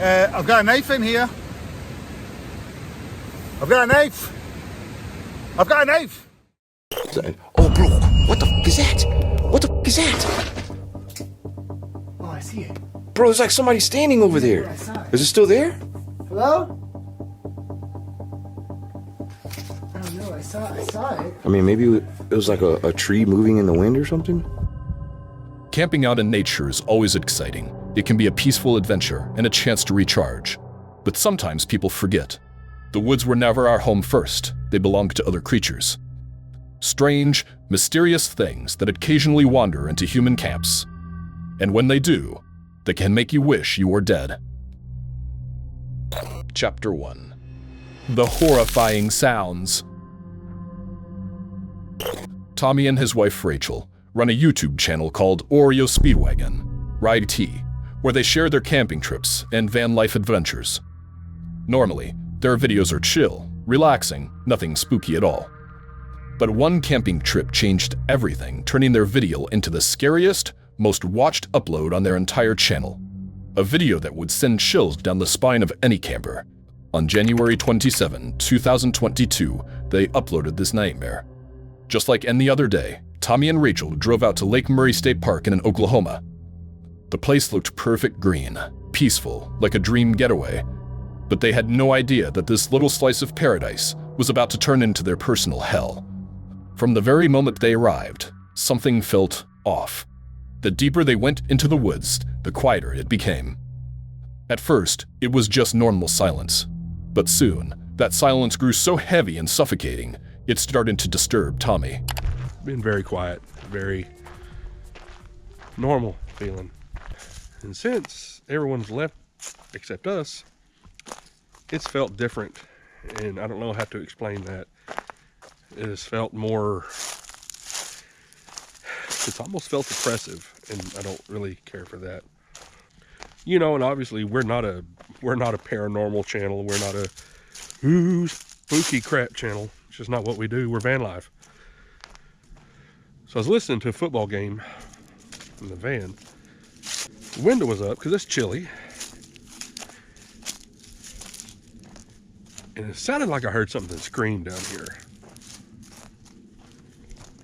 I've got a knife in here. I've got a knife. I've got a knife. Oh, bro, what the f*** is that? What the f*** is that? Oh, I see it. Bro, there's like somebody standing over there. I saw it. Is it still there? Hello? I don't know. I saw it. I mean, maybe it was like a tree moving in the wind or something? Camping out in nature is always exciting. It can be a peaceful adventure and a chance to recharge. But sometimes people forget. The woods were never our home first. They belonged to other creatures. Strange, mysterious things that occasionally wander into human camps. And when they do, they can make you wish you were dead. Chapter 1. The Horrifying Sounds. Tommy and his wife Rachel run a YouTube channel called Oreo Speedwagon, Ride T, where they share their camping trips and van life adventures. Normally, their videos are chill, relaxing, nothing spooky at all. But one camping trip changed everything, turning their video into the scariest, most watched upload on their entire channel. A video that would send chills down the spine of any camper. On January 27, 2022, they uploaded this nightmare. Just like any other day, Tommy and Rachel drove out to Lake Murray State Park in Oklahoma. The place looked perfect green, peaceful, like a dream getaway. But they had no idea that this little slice of paradise was about to turn into their personal hell. From the very moment they arrived, something felt off. The deeper they went into the woods, the quieter it became. At first, it was just normal silence. But soon, that silence grew so heavy and suffocating, it started to disturb Tommy. Been very quiet, very normal feeling. And since everyone's left except us, it's felt different, and I don't know how to explain that. It has felt more, it's almost felt oppressive, and I don't really care for that. You know, and obviously we're not a paranormal channel. We're not a spooky crap channel. It's just not what we do. We're van life. So I was listening to a football game in the van. The window was up because it's chilly. And it sounded like I heard something scream down here.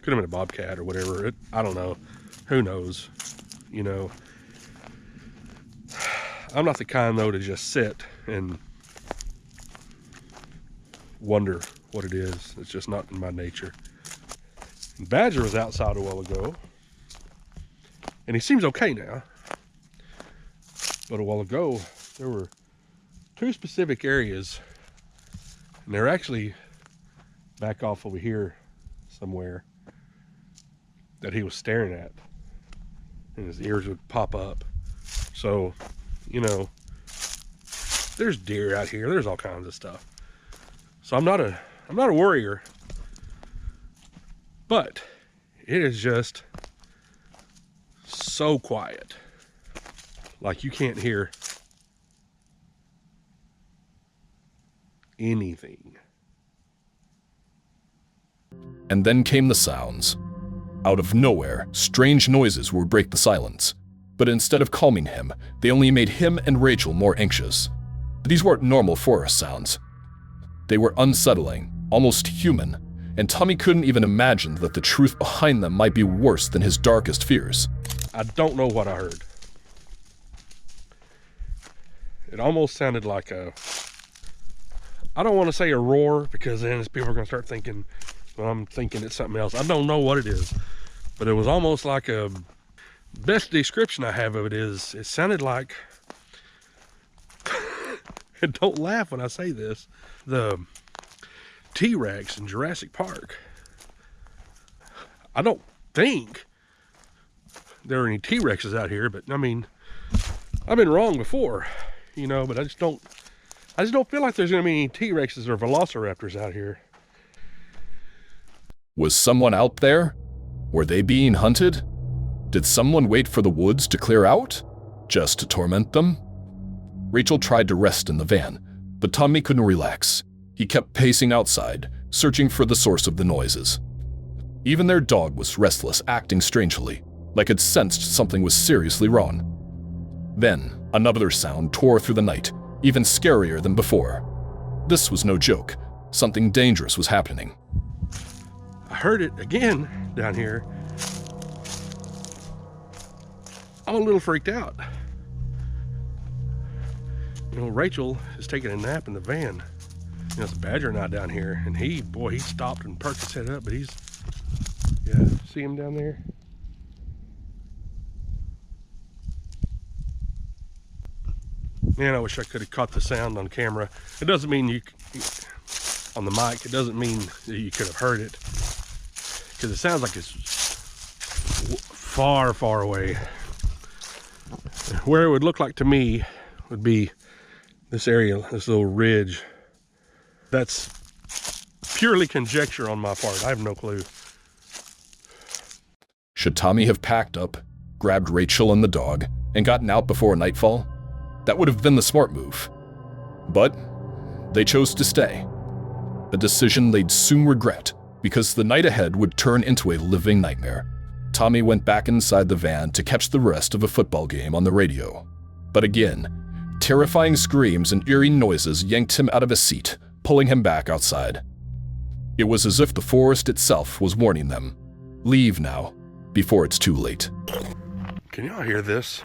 Could have been a bobcat or whatever. I don't know. Who knows? You know. I'm not the kind, though, to just sit and wonder what it is. It's just not in my nature. Badger was outside a while ago. And he seems okay now. But a while ago, there were two specific areas. And they're actually back off over here somewhere that he was staring at. And his ears would pop up. So, you know, there's deer out here. There's all kinds of stuff. So I'm not a worrier. But it is just so quiet. Like you can't hear anything. And then came the sounds. Out of nowhere, strange noises would break the silence. But instead of calming him, they only made him and Rachel more anxious. These weren't normal forest sounds. They were unsettling, almost human, and Tommy couldn't even imagine that the truth behind them might be worse than his darkest fears. I don't know what I heard. It almost sounded like I don't want to say a roar, because then people are going to start thinking, well, I'm thinking it's something else. I don't know what it is, but it was almost like best description I have of it is, it sounded like, and don't laugh when I say this, the T-Rex in Jurassic Park. I don't think there are any T-Rexes out here, but I mean, I've been wrong before, you know, but I just don't feel like there's going to be any T-Rexes or Velociraptors out here. Was someone out there? Were they being hunted? Did someone wait for the woods to clear out? Just to torment them? Rachel tried to rest in the van, but Tommy couldn't relax. He kept pacing outside, searching for the source of the noises. Even their dog was restless, acting strangely, like it sensed something was seriously wrong. Then, another sound tore through the night, even scarier than before. This was no joke. Something dangerous was happening. I heard it again down here. I'm a little freaked out. You know, Rachel is taking a nap in the van. You know, it's Badger not down here, and he stopped and perked his head up, but he's, yeah, see him down there? Man, I wish I could have caught the sound on camera. It doesn't mean on the mic, it doesn't mean that you could have heard it, because it sounds like it's far, far away. Where it would look like to me would be this area, this little ridge. That's purely conjecture on my part. I have no clue. Should Tommy have packed up, grabbed Rachel and the dog, and gotten out before nightfall? That would have been the smart move. But they chose to stay. A decision they'd soon regret, because the night ahead would turn into a living nightmare. Tommy went back inside the van to catch the rest of a football game on the radio. But again, terrifying screams and eerie noises yanked him out of his seat, pulling him back outside. It was as if the forest itself was warning them. Leave now, before it's too late. Can y'all hear this?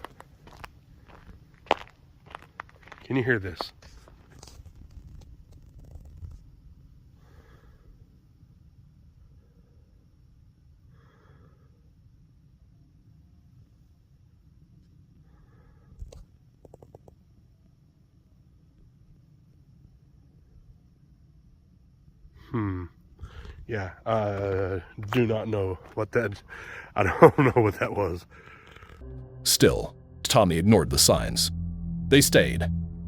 Can you hear this? Yeah, I do not know what that, I don't know what that was. Still, Tommy ignored the signs. They stayed,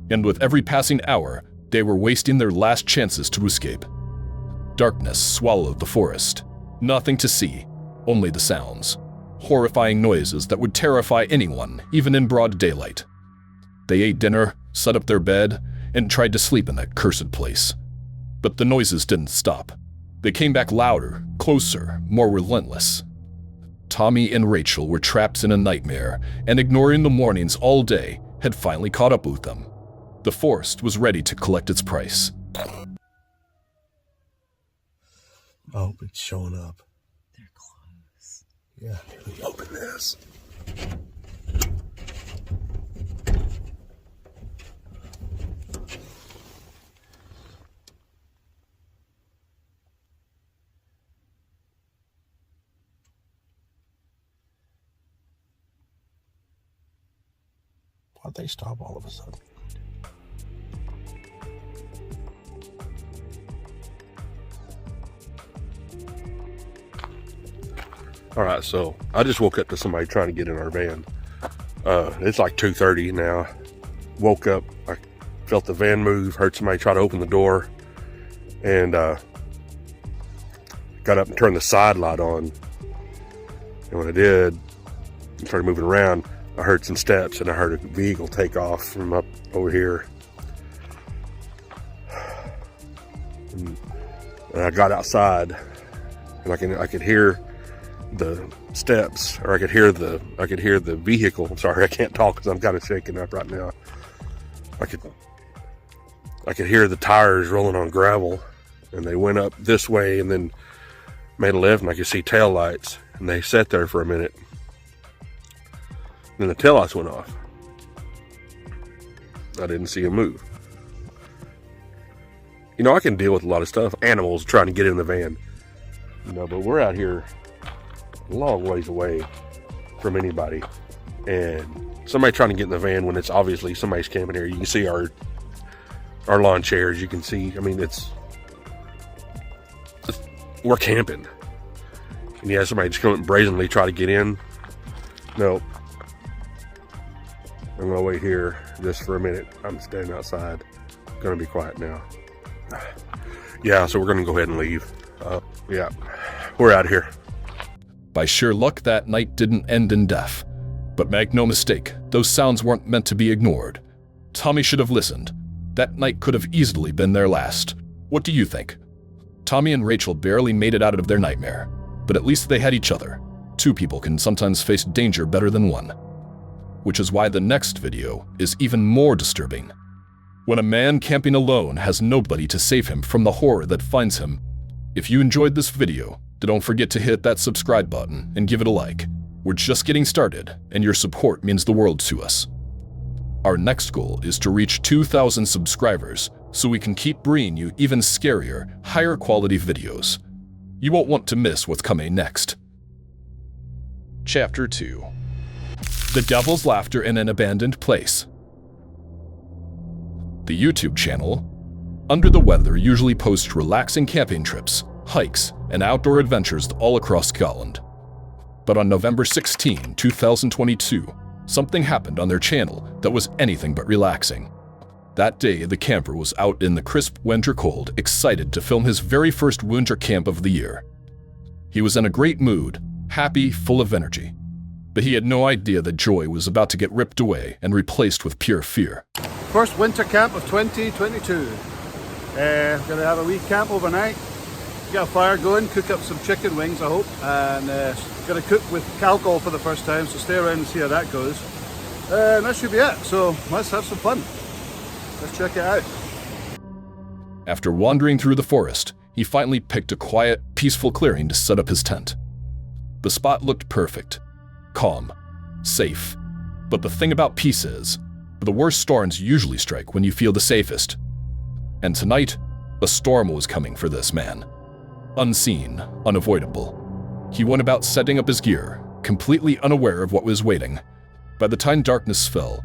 and with every passing hour, they were wasting their last chances to escape. Darkness swallowed the forest. Nothing to see, only the sounds. Horrifying noises that would terrify anyone, even in broad daylight. They ate dinner, set up their bed, and tried to sleep in that cursed place. But the noises didn't stop. They came back louder, closer, more relentless. Tommy and Rachel were trapped in a nightmare, and ignoring the warnings all day had finally caught up with them. The forest was ready to collect its price. I hope it's showing up. They're close. Yeah, let me open this. Why'd they stop all of a sudden? All right, so I just woke up to somebody trying to get in our van. It's like 2:30 now. Woke up, I felt the van move, heard somebody try to open the door, and got up and turned the side light on. And when I did, and started moving around, I heard some steps and I heard a vehicle take off from up over here. And I got outside, and I could hear the steps, or I could hear the vehicle. I'm sorry, I can't talk because I'm kind of shaking up right now. I could hear the tires rolling on gravel, and they went up this way and then made a left, and I could see tail lights, and they sat there for a minute. Then the taillights went off. I didn't see them move. You know, I can deal with a lot of stuff. Animals trying to get in the van. You know, but we're out here a long ways away from anybody. And somebody trying to get in the van when it's obviously somebody's camping here. You can see our lawn chairs. You can see, I mean, we're camping. And you have somebody just come and brazenly try to get in. No. I'm gonna wait here just for a minute. I'm standing outside. Gonna be quiet now. Yeah, so we're gonna go ahead and leave. Yeah, we're out of here. By sheer luck, that night didn't end in death. But make no mistake, those sounds weren't meant to be ignored. Tommy should have listened. That night could have easily been their last. What do you think? Tommy and Rachel barely made it out of their nightmare, but at least they had each other. Two people can sometimes face danger better than one. which is why the next video is even more disturbing. When a man camping alone has nobody to save him from the horror that finds him. If you enjoyed this video, don't forget to hit that subscribe button and give it a like. We're just getting started, and your support means the world to us. Our next goal is to reach 2,000 subscribers so we can keep bringing you even scarier, higher quality videos. You won't want to miss what's coming next. Chapter 2. The Devil's Laughter in an Abandoned Place. The YouTube channel, Under the Weather, usually posts relaxing camping trips, hikes, and outdoor adventures all across Scotland. But on November 16, 2022, something happened on their channel that was anything but relaxing. That day, the camper was out in the crisp winter cold, excited to film his very first winter camp of the year. He was in a great mood, happy, full of energy. But he had no idea that joy was about to get ripped away and replaced with pure fear. First winter camp of 2022. Gonna have a wee camp overnight. Get a fire going, cook up some chicken wings, I hope. And gonna cook with alcohol for the first time, so stay around and see how that goes. And that should be it, so let's have some fun. Let's check it out. After wandering through the forest, he finally picked a quiet, peaceful clearing to set up his tent. The spot looked perfect, calm, safe. But the thing about peace is, the worst storms usually strike when you feel the safest. And tonight, a storm was coming for this man. Unseen, unavoidable. He went about setting up his gear, completely unaware of what was waiting. By the time darkness fell,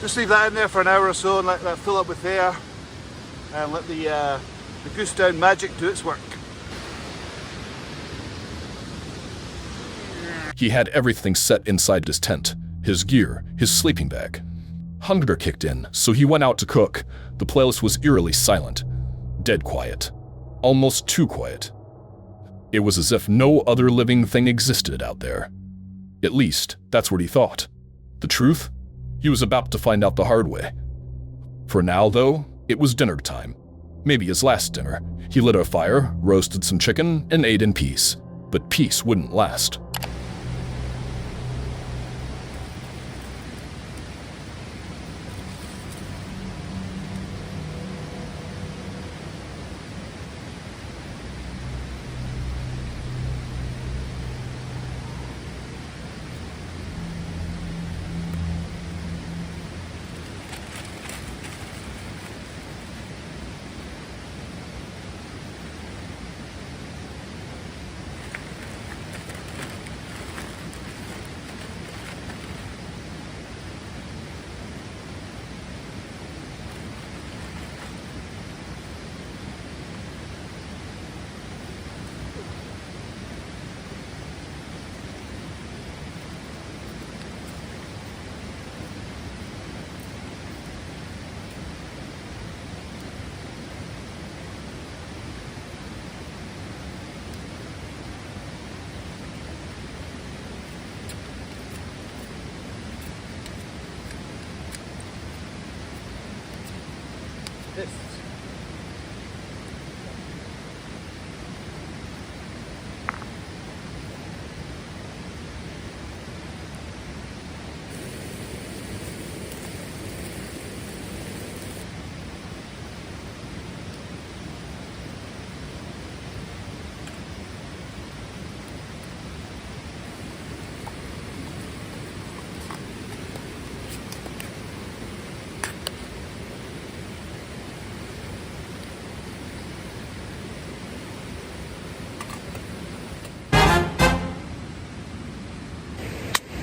just leave that in there for an hour or so and let that fill up with air and let the goose down magic do its work. he had everything set inside his tent, his gear, his sleeping bag. Hunger kicked in, so he went out to cook. The playlist was eerily silent, dead quiet, almost too quiet. It was as if no other living thing existed out there. At least, that's what he thought. The truth? He was about to find out the hard way. For now, though, it was dinner time. Maybe his last dinner. He lit a fire, roasted some chicken, and ate in peace. But peace wouldn't last.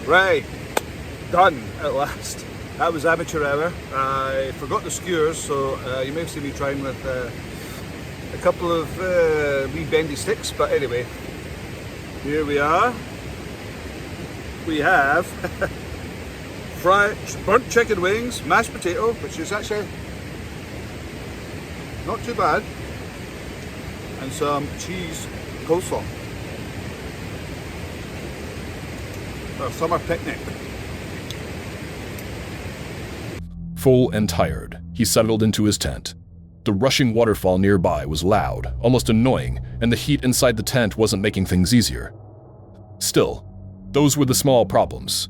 Right, done at last. That was amateur hour. I forgot the skewers, so you may have seen me trying with a couple of wee bendy sticks, but anyway, here we are. We have fried burnt chicken wings, mashed potato, which is actually not too bad, and some cheese coleslaw. A summer picnic. Full and tired, he settled into his tent. The rushing waterfall nearby was loud, almost annoying, and the heat inside the tent wasn't making things easier. Still, those were the small problems,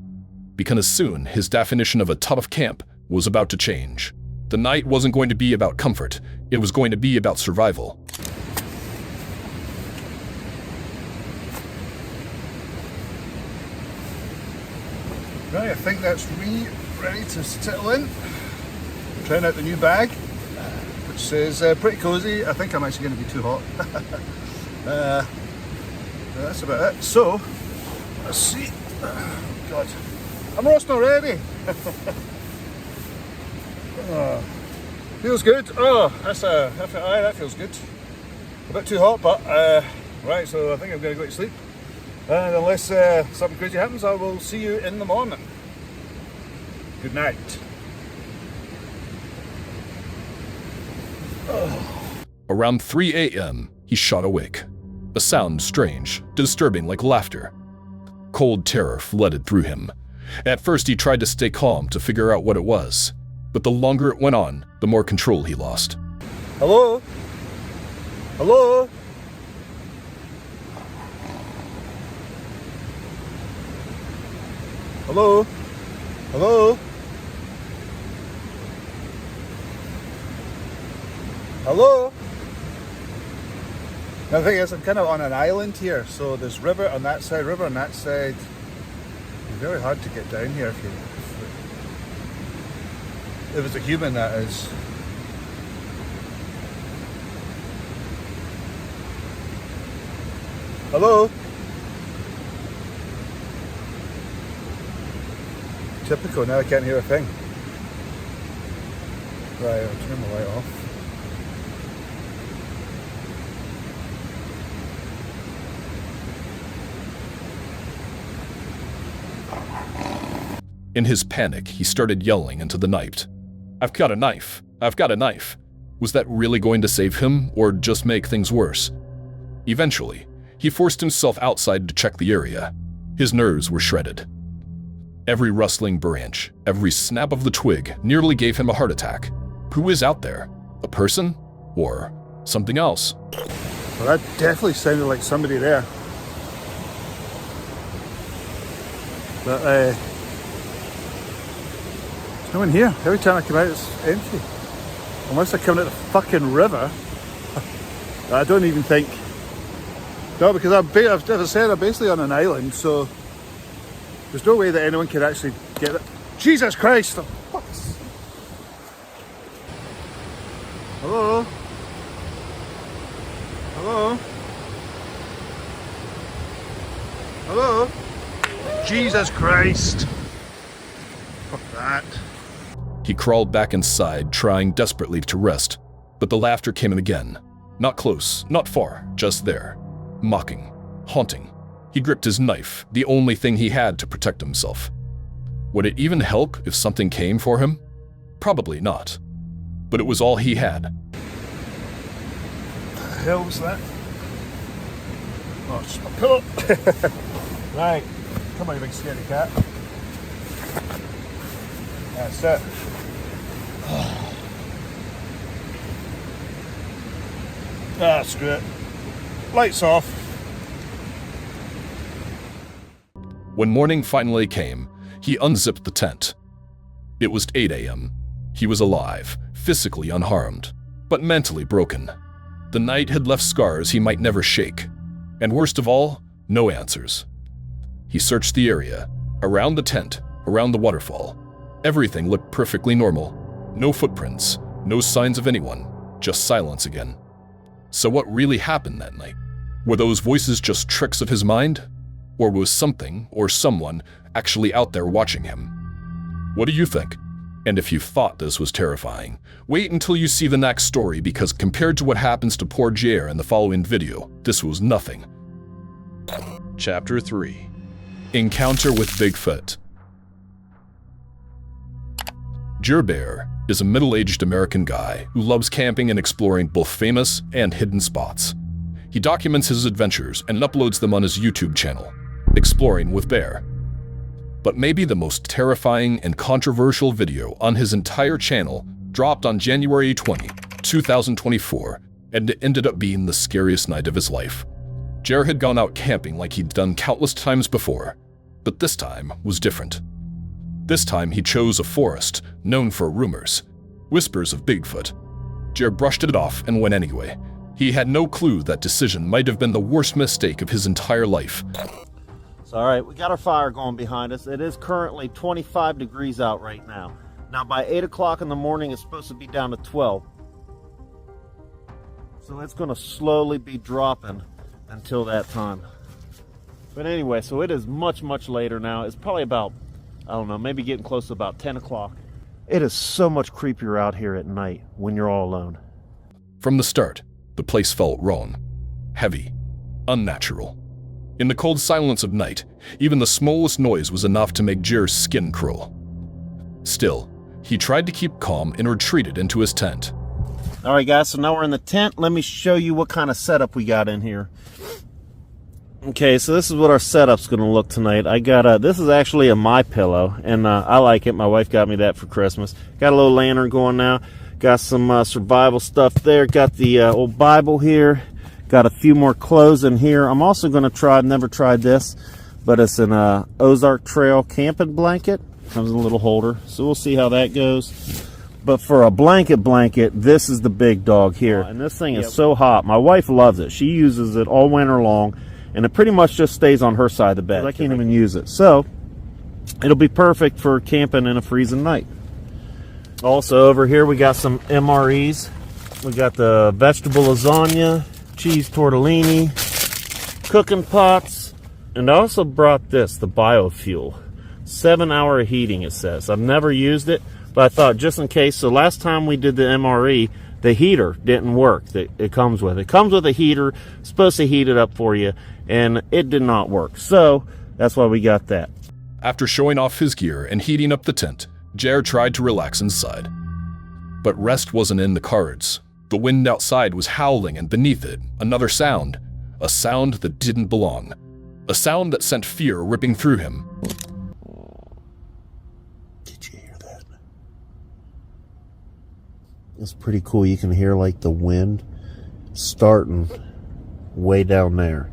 because soon his definition of a tough camp was about to change. The night wasn't going to be about comfort, it was going to be about survival. Right, I think that's me ready to settle in. Trying out the new bag, which says pretty cozy. I think I'm actually going to be too hot. That's about it. So, let's see. Oh, God, I'm roasting already. Oh, feels good. Oh, that feels good. A bit too hot, but right. So I think I'm going to go to sleep. And unless something crazy happens, I will see you in the morning. Good night. Around 3 a.m., he shot awake. A sound strange, disturbing like laughter. Cold terror flooded through him. At first, he tried to stay calm to figure out what it was, but the longer it went on, the more control he lost. Hello? Hello? Hello? Hello? Hello? Now the thing is, I'm kind of on an island here, so there's river on that side, river on that side. It's very hard to get down here if it's a human, that is. Hello? Typical, now I can't hear a thing. Right, I'll turn the light off. In his panic, he started yelling into the night. "I've got a knife! I've got a knife!" Was that really going to save him, or just make things worse? Eventually, he forced himself outside to check the area. His nerves were shredded. Every rustling branch, every snap of the twig nearly gave him a heart attack. Who is out there? A person? Or something else? Well, that definitely sounded like somebody there. But, there's no one here. Every time I come out, it's empty. Unless I come out the fucking river. I don't even think... No, because as I said, I'm basically on an island, so... There's no way that anyone could actually get it. Jesus Christ! What? Hello? Hello? Hello? Jesus Christ! Fuck that. He crawled back inside, trying desperately to rest, but the laughter came in again. Not close, not far, just there. Mocking, haunting. He gripped his knife, the only thing he had to protect himself. Would it even help if something came for him? Probably not. But it was all he had. What the hell was that? Oh, it's my pillow. Right. Come on, you big scaredy cat. That's it. Ah, screw it. Lights off. When morning finally came, he unzipped the tent. It was 8 a.m. He was alive, physically unharmed, but mentally broken. The night had left scars he might never shake. And worst of all, no answers. He searched the area, around the tent, around the waterfall. Everything looked perfectly normal. No footprints, no signs of anyone, just silence again. So what really happened that night? Were those voices just tricks of his mind? Or was something or someone actually out there watching him? What do you think? And if you thought this was terrifying, wait until you see the next story, because compared to what happens to poor Jer in the following video, this was nothing. Chapter 3. Encounter with Bigfoot. Jer Bear is a middle-aged American guy who loves camping and exploring both famous and hidden spots. He documents his adventures and uploads them on his YouTube channel, Exploring with Bear. But maybe the most terrifying and controversial video on his entire channel dropped on January 20, 2024, and it ended up being the scariest night of his life. Jer had gone out camping like he'd done countless times before, but this time was different. This time he chose a forest known for rumors, whispers of Bigfoot. Jer brushed it off and went anyway. He had no clue that decision might have been the worst mistake of his entire life. So, all right, we got our fire going behind us. It is currently 25 degrees out right now. Now, by 8 o'clock in the morning, it's supposed to be down to 12. So it's going to slowly be dropping until that time. But anyway, so it is much, much later now. It's probably about, I don't know, maybe getting close to about 10 o'clock. It is so much creepier out here at night when you're all alone. From the start, the place felt wrong, heavy, unnatural. In the cold silence of night, even the smallest noise was enough to make Jer's skin crawl. Still, he tried to keep calm and retreated into his tent. All right, guys, so now we're in the tent. Let me show you what kind of setup we got in here. Okay, so this is what our setup's going to look tonight. I got this is actually a MyPillow, and I like it. My wife got me that for Christmas. Got a little lantern going now. Got some survival stuff there. Got the old Bible here. Got a few more clothes in here. I'm also going to try, I've never tried this, but it's an Ozark Trail camping blanket. Comes in a little holder, so we'll see how that goes. But for a blanket, this is the big dog here. And this thing is so hot. My wife loves it. She uses it all winter long, and it pretty much just stays on her side of the bed. I can't even use it. So it'll be perfect for camping in a freezing night. Also over here we got some MREs. We got the vegetable lasagna, cheese tortellini, cooking pots, and I also brought this, the biofuel. 7-hour heating, it says. I've never used it, but I thought just in case. So last time we did the MRE, the heater didn't work that it comes with. It comes with a heater, supposed to heat it up for you, and it did not work. So that's why we got that. After showing off his gear and heating up the tent, Jer tried to relax inside. But rest wasn't in the cards. The wind outside was howling, and beneath it, another sound. A sound that didn't belong. A sound that sent fear ripping through him. Did you hear that? It's pretty cool. You can hear like the wind starting way down there.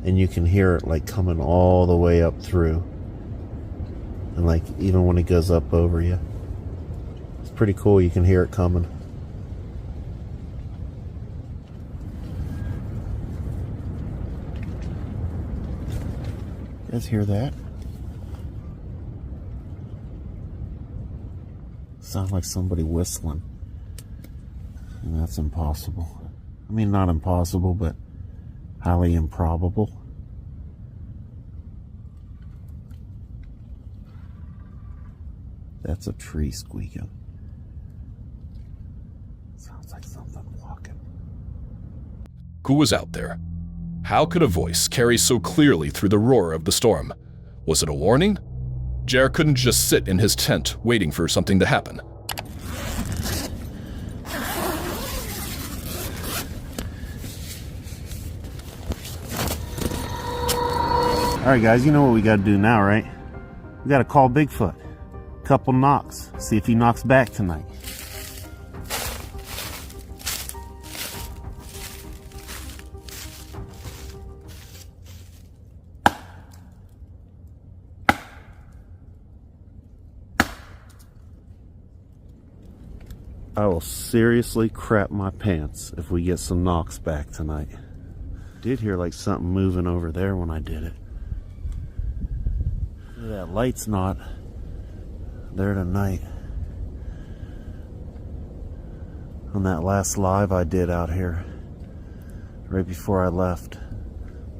And you can hear it like coming all the way up through. And like even when it goes up over you. It's pretty cool. You can hear it coming. You guys hear that? Sounds like somebody whistling. And that's impossible. I mean, not impossible, but highly improbable. That's a tree squeaking. Sounds like something walking. Who was out there? How could a voice carry so clearly through the roar of the storm? Was it a warning? Jer couldn't just sit in his tent waiting for something to happen. Alright guys, you know what we gotta do now, right? We gotta call Bigfoot. Couple knocks. See if he knocks back tonight. I will seriously crap my pants if we get some knocks back tonight. Did hear like something moving over there when I did it. That light's not there tonight. On that last live I did out here, right before I left,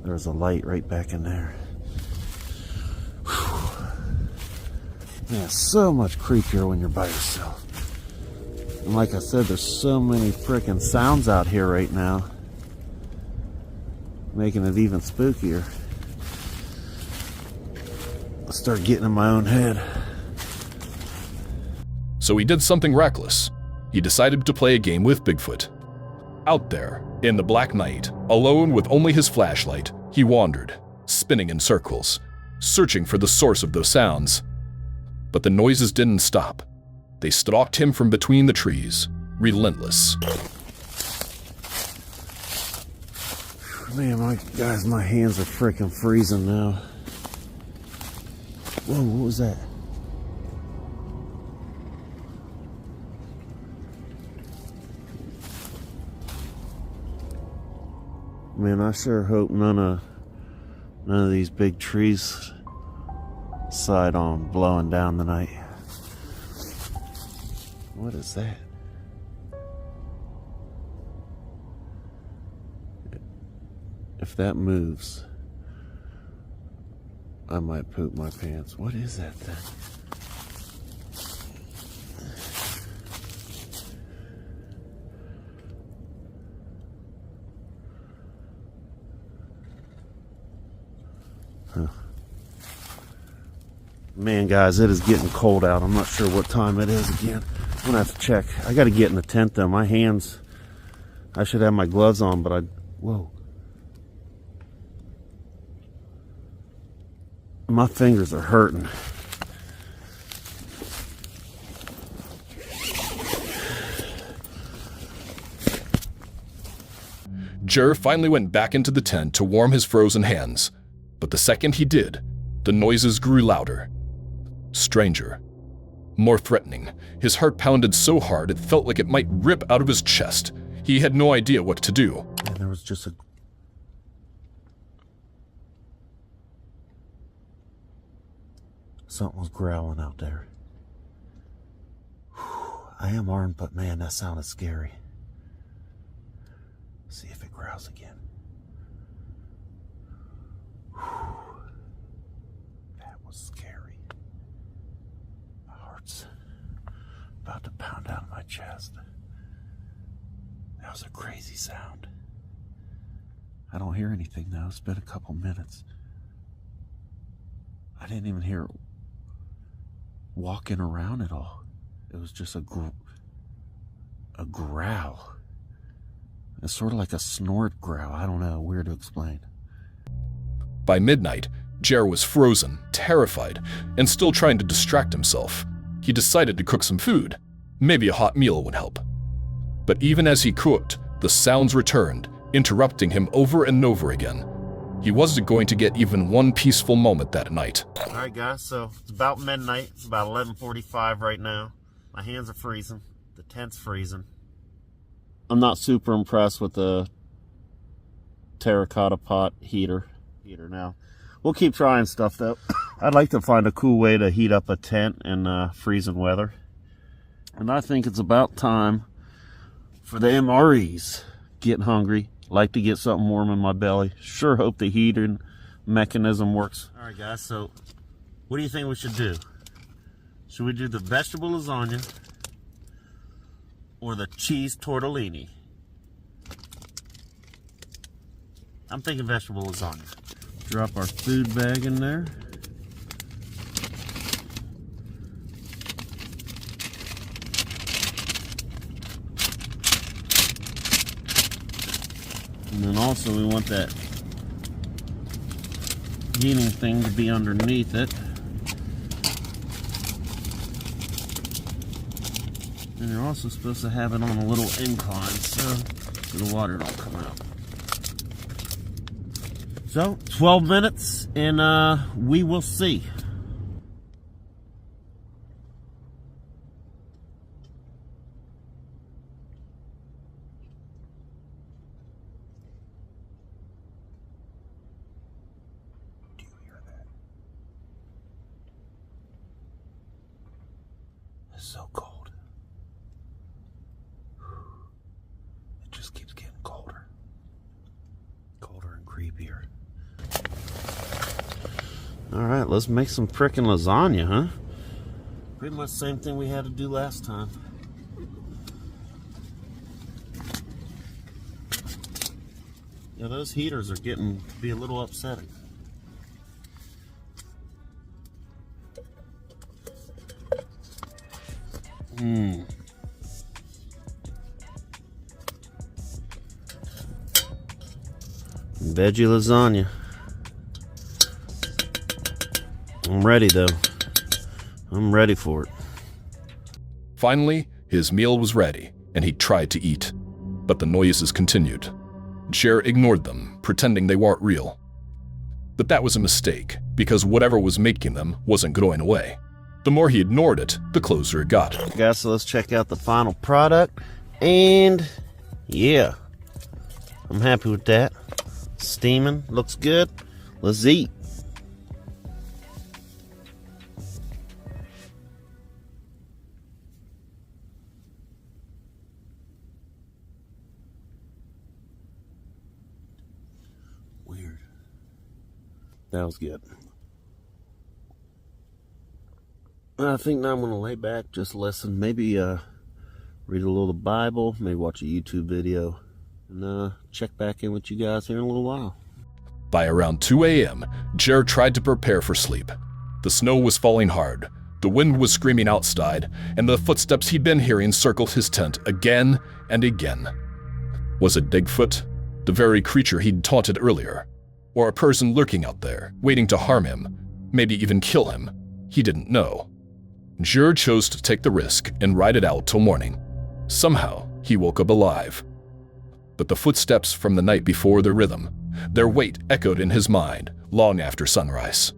there was a light right back in there. Yeah, so much creepier when you're by yourself. And like I said, there's so many frickin' sounds out here right now, making it even spookier. I start getting in my own head. So he did something reckless. He decided to play a game with Bigfoot. Out there, in the black night, alone with only his flashlight, he wandered, spinning in circles, searching for the source of those sounds. But the noises didn't stop. They stalked him from between the trees, relentless. Man, my hands are freaking freezing now. Whoa, what was that? Man, I sure hope none of these big trees side on blowing down tonight. What is that? If that moves, I might poop my pants. What is that thing? Man, guys, it is getting cold out. I'm not sure what time it is again. I'm gonna have to check. I gotta get in the tent though. My hands, I should have my gloves on, but whoa. My fingers are hurting. Jer finally went back into the tent to warm his frozen hands. But the second he did, the noises grew louder. Stranger. More threatening. His heart pounded so hard it felt like it might rip out of his chest. He had no idea what to do. And there was just something was growling out there. I am armed, but man, that sounded scary. See if it growls again. That was scary. My heart's about to pound out of my chest. That was a crazy sound. I don't hear anything now. It's been a couple minutes. I didn't even hear it walking around at all. It was just a growl. It's sort of like a snort growl. I don't know. Weird to explain. By midnight, Jer was frozen, terrified, and still trying to distract himself. He decided to cook some food. Maybe a hot meal would help. But even as he cooked, the sounds returned, interrupting him over and over again. He wasn't going to get even one peaceful moment that night. All right, guys, so it's about midnight. It's about 11:45 right now. My hands are freezing. The tent's freezing. I'm not super impressed with the terracotta pot heater now. We'll keep trying stuff, though. I'd like to find a cool way to heat up a tent in freezing weather. And I think it's about time for the MREs. Getting hungry. Like to get something warm in my belly. Sure hope the heating mechanism works. All right, guys, so what do you think we should do? Should we do the vegetable lasagna or the cheese tortellini? I'm thinking vegetable lasagna. Drop our food bag in there. And then also we want that heating thing to be underneath it. And you're also supposed to have it on a little incline so the water don't come out. So, 12 minutes and we will see. Do you hear that? It's so cold. It just keeps getting colder. Colder and creepier. All right, let's make some frickin' lasagna, huh? Pretty much the same thing we had to do last time. Yeah, those heaters are getting to be a little upsetting. Veggie lasagna. I'm ready though. I'm ready for it. Finally, his meal was ready, and he tried to eat. But the noises continued. Jer ignored them, pretending they weren't real. But that was a mistake, because whatever was making them wasn't going away. The more he ignored it, the closer it got. Guys, so let's check out the final product. And yeah, I'm happy with that. Steaming, looks good. Let's eat. Weird. That was good. I think now I'm going to lay back, just listen, maybe read a little Bible, maybe watch a YouTube video, and check back in with you guys here in a little while. By around 2 a.m., Jer tried to prepare for sleep. The snow was falling hard, the wind was screaming outside, and the footsteps he'd been hearing circled his tent again and again. Was it Bigfoot, the very creature he'd taunted earlier? Or a person lurking out there, waiting to harm him, maybe even kill him? He didn't know. Jer chose to take the risk and ride it out till morning. Somehow, he woke up alive. But the footsteps from the night before, their rhythm, their weight echoed in his mind long after sunrise.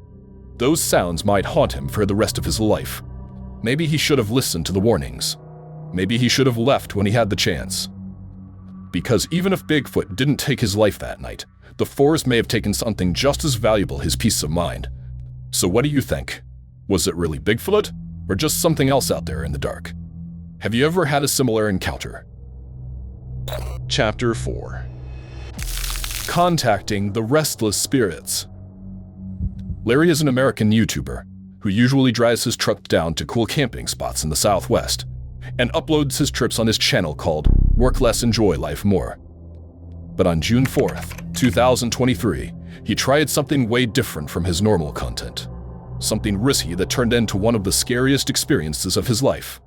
Those sounds might haunt him for the rest of his life. Maybe he should have listened to the warnings. Maybe he should have left when he had the chance. Because even if Bigfoot didn't take his life that night, the forest may have taken something just as valuable, his peace of mind. So what do you think? Was it really Bigfoot? Or just something else out there in the dark? Have you ever had a similar encounter? Chapter 4. Contacting the Restless Spirits. Larry is an American YouTuber who usually drives his truck down to cool camping spots in the Southwest and uploads his trips on his channel called Work Less, Enjoy Life More. But on June 4th, 2023, he tried something way different from his normal content. Something risky that turned into one of the scariest experiences of his life.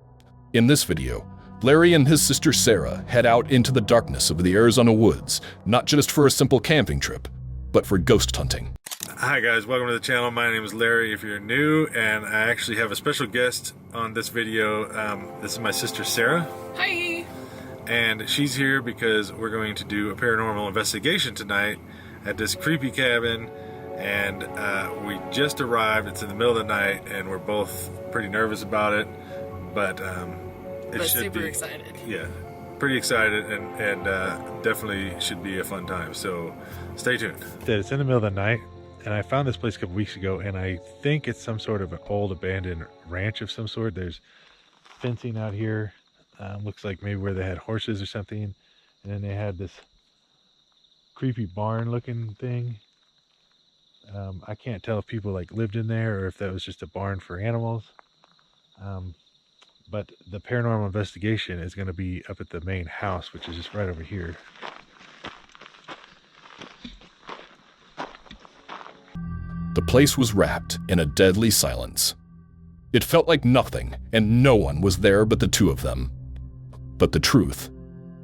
In this video, Larry and his sister Sarah head out into the darkness of the Arizona woods, not just for a simple camping trip, but for ghost hunting. Hi guys, welcome to the channel. My name is Larry if you're new, and I actually have a special guest on this video. This is my sister Sarah. Hi! And she's here because we're going to do a paranormal investigation tonight at this creepy cabin. And we just arrived. It's in the middle of the night, and we're both pretty nervous about it. But it should super be excited. Yeah, pretty excited, and definitely should be a fun time. So stay tuned. It's in the middle of the night, and I found this place a couple weeks ago, and I think it's some sort of an old abandoned ranch of some sort. There's fencing out here. Looks like maybe where they had horses or something, and then they had this creepy barn looking thing. I can't tell if people like lived in there or if that was just a barn for animals. But the paranormal investigation is going to be up at the main house, which is just right over here. The place was wrapped in a deadly silence. It felt like nothing, and no one was there but the two of them. But the truth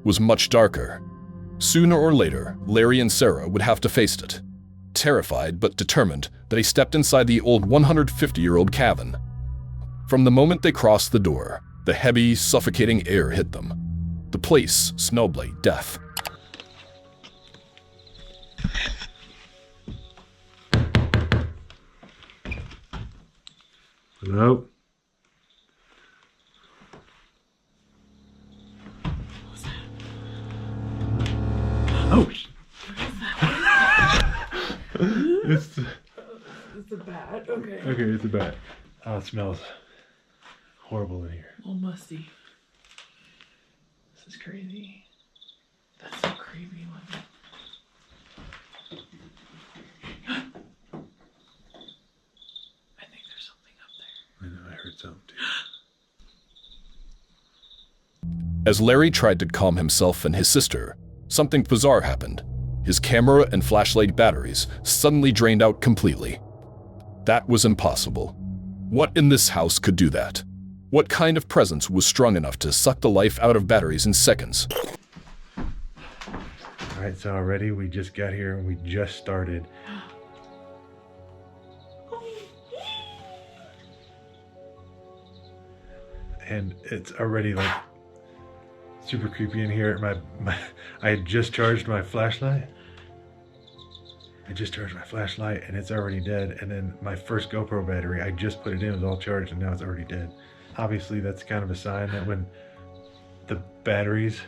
was much darker. Sooner or later, Larry and Sarah would have to face it. Terrified but determined that he stepped inside the old 150-year-old cabin. From the moment they crossed the door, the heavy, suffocating air hit them. The place smelled like death. Hello? Oh! It's It's a bat. Okay. okay, it's a bat. Oh, it smells horrible in here. All musty. This is crazy. That's so creepy looking. I think there's something up there. I know, I heard something too. As Larry tried to calm himself and his sister, something bizarre happened. His camera and flashlight batteries suddenly drained out completely. That was impossible. What in this house could do that? What kind of presence was strong enough to suck the life out of batteries in seconds? All right, so already we just got here and we just started. And it's already like super creepy in here. I had just charged my flashlight. And it's already dead. And then my first GoPro battery, I just put it in, it was all charged, and now it's already dead. Obviously, that's kind of a sign that when the batteries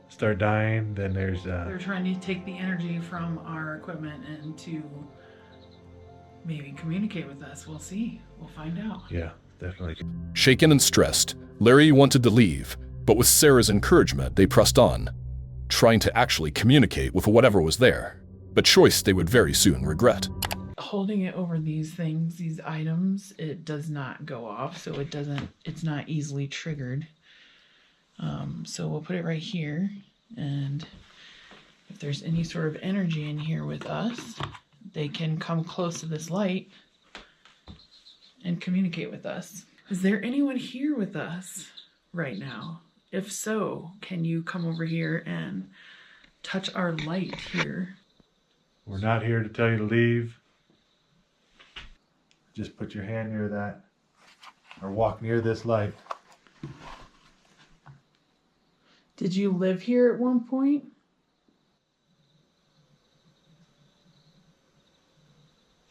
start dying, then there's They're trying to take the energy from our equipment and to maybe communicate with us. We'll see. We'll find out. yeah, definitely. Shaken and stressed, Larry wanted to leave, but with Sarah's encouragement, they pressed on, trying to actually communicate with whatever was there, a choice they would very soon regret. Holding it over these things, these items, it does not go off, so it's not easily triggered. So we'll put it right here, and if there's any sort of energy in here with us, they can come close to this light and communicate with us. Is there anyone here with us right now? If so, can you come over here and touch our light here? We're not here to tell you to leave. Just put your hand near that or walk near this light. Did you live here at one point?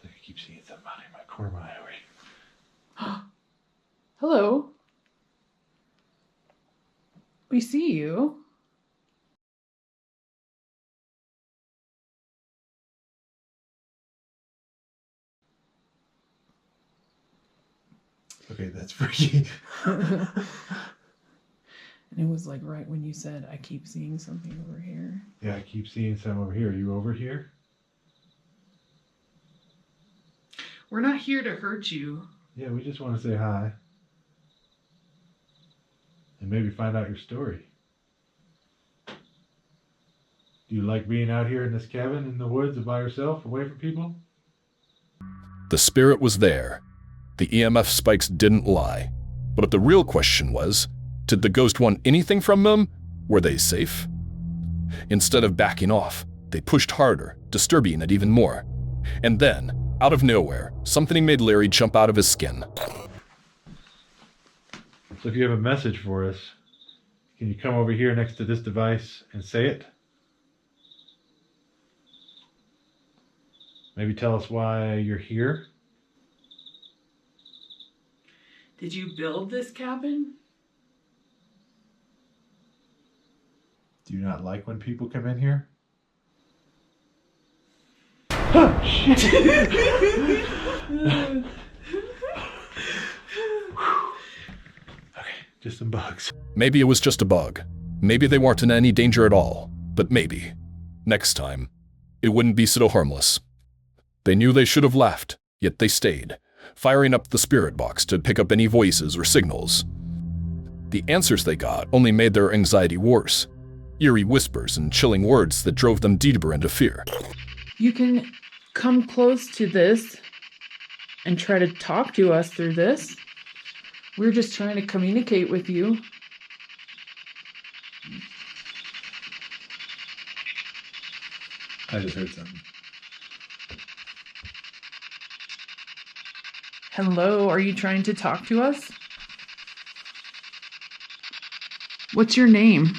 I keep seeing something in my corner of my eye. Hello. We see you. Okay, that's freaky. And it was like right when you said, I keep seeing something over here. Yeah, I keep seeing some over here. Are you over here? We're not here to hurt you. Yeah, we just want to say hi. And maybe find out your story. Do you like being out here in this cabin in the woods by yourself, away from people? The spirit was there. The EMF spikes didn't lie. But the real question was, did the ghost want anything from them? Were they safe? Instead of backing off, they pushed harder, disturbing it even more. And then, out of nowhere, something made Larry jump out of his skin. So if you have a message for us, can you come over here next to this device and say it? Maybe tell us why you're here. Did you build this cabin? Do you not like when people come in here? Oh, shit! Okay, just some bugs. Maybe it was just a bug. Maybe they weren't in any danger at all. But maybe, next time, it wouldn't be so harmless. They knew they should have left, yet they stayed, firing up the spirit box to pick up any voices or signals. The answers they got only made their anxiety worse. Eerie whispers and chilling words that drove them deeper into fear. You can come close to this and try to talk to us through this. We're just trying to communicate with you. I just heard something. Hello, are you trying to talk to us? What's your name?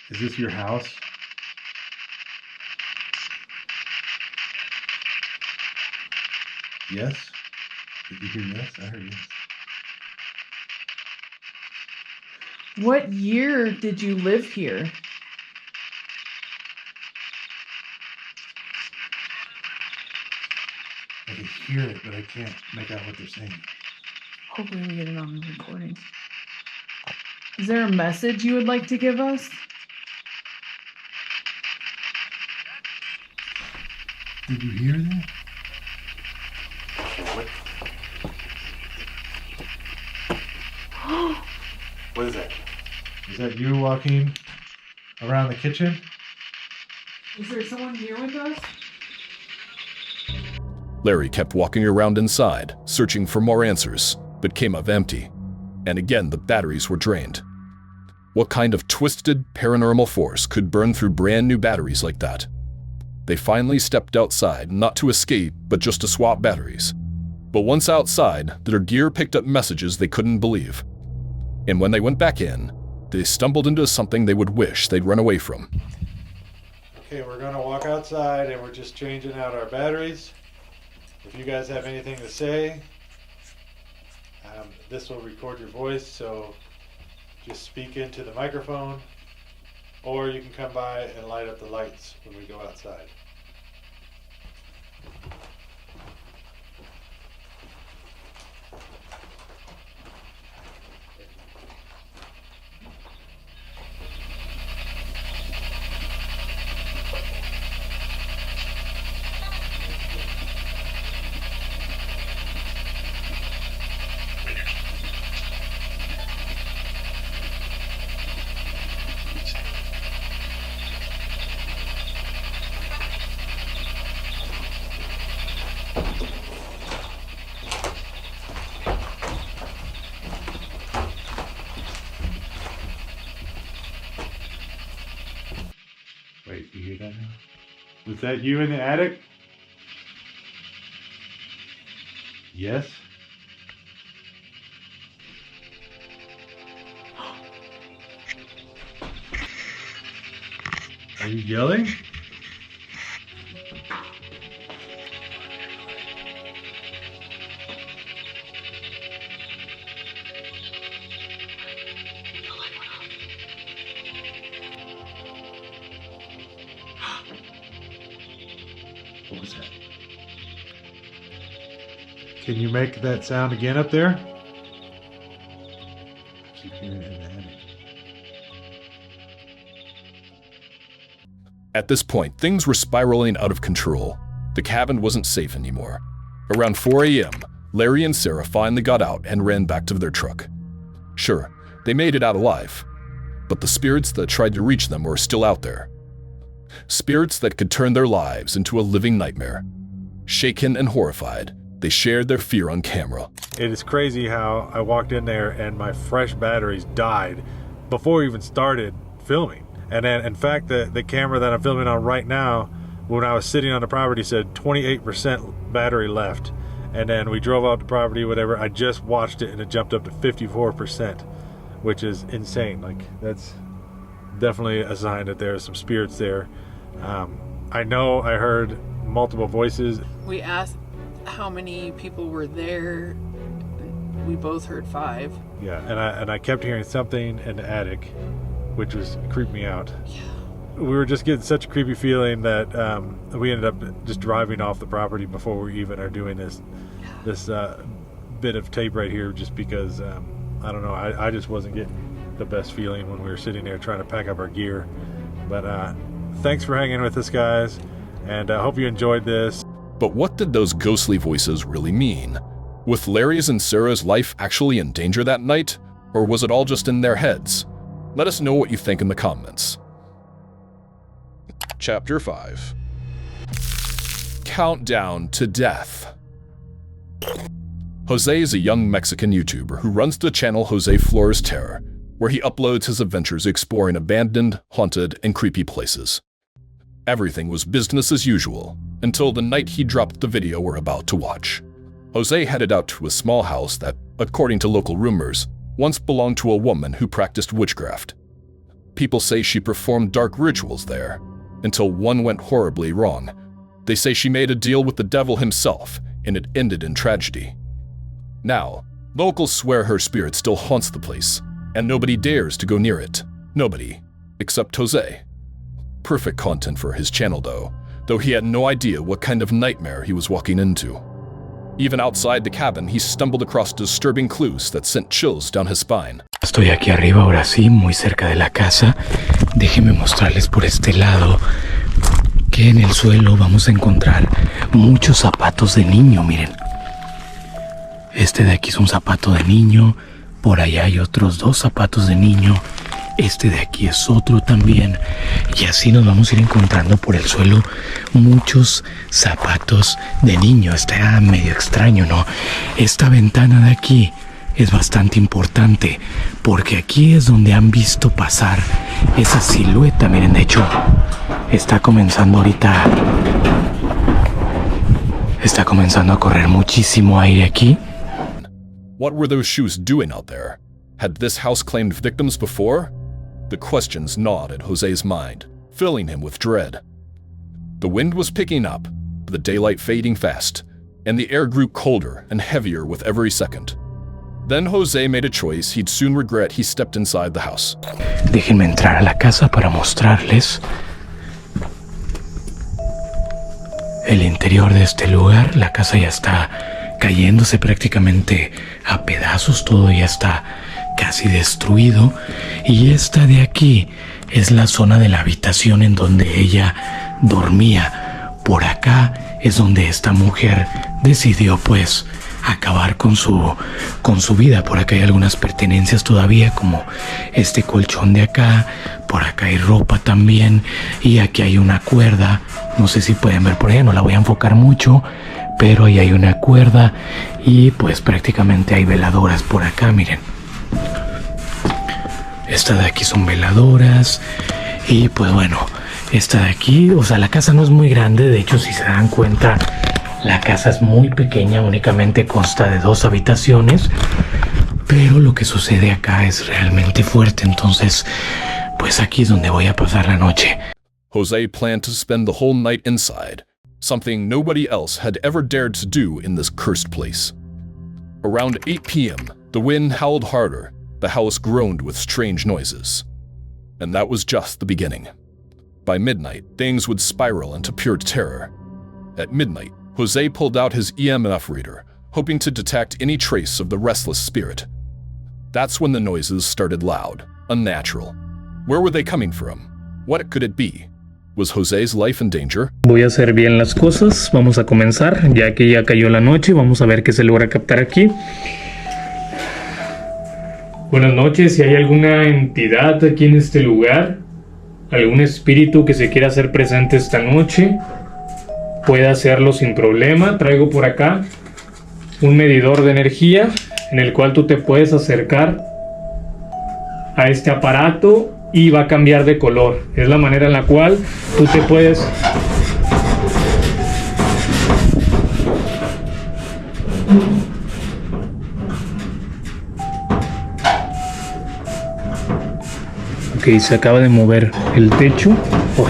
Is this your house? Yes? Did you hear yes? I heard yes. What year did you live here? I can hear it, but I can't make out what they're saying. Hopefully we get it on the recording. Is there a message you would like to give us? Did you hear that? What is that? Is that you walking around the kitchen? Is there someone here with us? Larry kept walking around inside, searching for more answers, but came up empty. And again, the batteries were drained. What kind of twisted paranormal force could burn through brand new batteries like that? They finally stepped outside, not to escape, but just to swap batteries. But once outside, their gear picked up messages they couldn't believe. And when they went back in, they stumbled into something they would wish they'd run away from. Okay, we're gonna walk outside and we're just changing out our batteries. If you guys have anything to say, this will record your voice, so just speak into the microphone, or you can come by and light up the lights when we go outside. Wait, you hear that now? Was that you in the attic? Yes? Are you yelling? What was that? Can you make that sound again up there? I keep hearing it in the attic. At this point, things were spiraling out of control. The cabin wasn't safe anymore. Around 4 a.m., Larry and Sarah finally got out and ran back to their truck. Sure, they made it out alive, but the spirits that tried to reach them were still out there. Spirits that could turn their lives into a living nightmare. Shaken and horrified, they shared their fear on camera. It is crazy how I walked in there and my fresh batteries died before we even started filming. And then, in fact, the camera that I'm filming on right now, when I was sitting on the property, said 28% battery left. And then we drove out the property, whatever. I just watched it and it jumped up to 54%, which is insane. Like, that's definitely a sign that there's some spirits there. I know I heard multiple voices. We asked how many people were there. We both heard 5. Yeah, and I kept hearing something in the attic, which was creeped me out. Yeah. We were just getting such a creepy feeling that we ended up just driving off the property before we even are doing this bit of tape right here, just because I don't know, I just wasn't getting the best feeling when we were sitting there trying to pack up our gear. But thanks for hanging with us, guys, and I hope you enjoyed this. But what did those ghostly voices really mean? Was Larry's and Sarah's life actually in danger that night, or was it all just in their heads? Let us know what you think in the comments. Chapter 5. Countdown to Death. Jose is a young Mexican YouTuber who runs the channel Jose Flores Terror, where he uploads his adventures exploring abandoned, haunted, and creepy places. Everything was business as usual until the night he dropped the video we're about to watch. Jose headed out to a small house that, according to local rumors, once belonged to a woman who practiced witchcraft. People say she performed dark rituals there, until one went horribly wrong. They say she made a deal with the devil himself, and it ended in tragedy. Now, locals swear her spirit still haunts the place, and nobody dares to go near it. Nobody, except Jose. Perfect content for his channel though he had no idea what kind of nightmare he was walking into. Even outside the cabin, he stumbled across disturbing clues that sent chills down his spine. Estoy aquí arriba ahora sí, muy cerca de la casa. Déjenme mostrarles por este lado. que en el suelo vamos a encontrar muchos zapatos de niño, miren. Este de aquí es un zapato de niño, por allá hay otros 2 zapatos de niño, este de aquí es otro también, y así nos vamos a ir encontrando por el suelo muchos zapatos de niño. Está medio extraño, ¿no? Esta ventana de aquí es bastante importante porque aquí es donde han visto pasar esa silueta. Miren, de hecho, está comenzando ahorita, está comenzando a correr muchísimo aire aquí. What were those shoes doing out there? Had this house claimed victims before? The questions gnawed at Jose's mind, filling him with dread. The wind was picking up, the daylight fading fast, and the air grew colder and heavier with every second. Then Jose made a choice he'd soon regret he stepped inside the house. Déjenme entrar a la casa para mostrarles el interior de este lugar. La casa ya está cayéndose prácticamente a pedazos, todo ya está casi destruido. Y esta de aquí es la zona de la habitación en donde ella dormía. Por acá es donde esta mujer decidió pues acabar con su vida. Por acá hay algunas pertenencias todavía, como este colchón de acá. Por acá hay ropa también, y aquí hay una cuerda. No sé si pueden ver por allá, no la voy a enfocar mucho, pero ahí hay una cuerda, y pues prácticamente hay veladoras por acá, miren. Esta de aquí son veladoras, y pues bueno, esta de aquí, o sea, la casa no es muy grande. De hecho, si se dan cuenta, la casa es muy pequeña, únicamente consta de 2 habitaciones, pero lo que sucede acá es realmente fuerte. Entonces, pues aquí es donde voy a pasar la noche. Jose planned to spend the whole night inside, something nobody else had ever dared to do in this cursed place. Around 8 p.m., the wind howled harder, the house groaned with strange noises. And that was just the beginning. By midnight, things would spiral into pure terror. At midnight, Jose pulled out his EMF reader, hoping to detect any trace of the restless spirit. That's when the noises started loud, unnatural. Where were they coming from? What could it be? Was Jose's life in danger? Voy a hacer bien las cosas, vamos a comenzar, ya que ya cayó la noche, vamos a ver qué se logra captar aquí. Buenas noches, si hay alguna entidad aquí en este lugar, algún espíritu que se quiera hacer presente esta noche, puede hacerlo sin problema. Traigo por acá un medidor de energía en el cual tú te puedes acercar a este aparato y va a cambiar de color. Es la manera en la cual tú te puedes Ok, se acaba de mover el techo. Oh.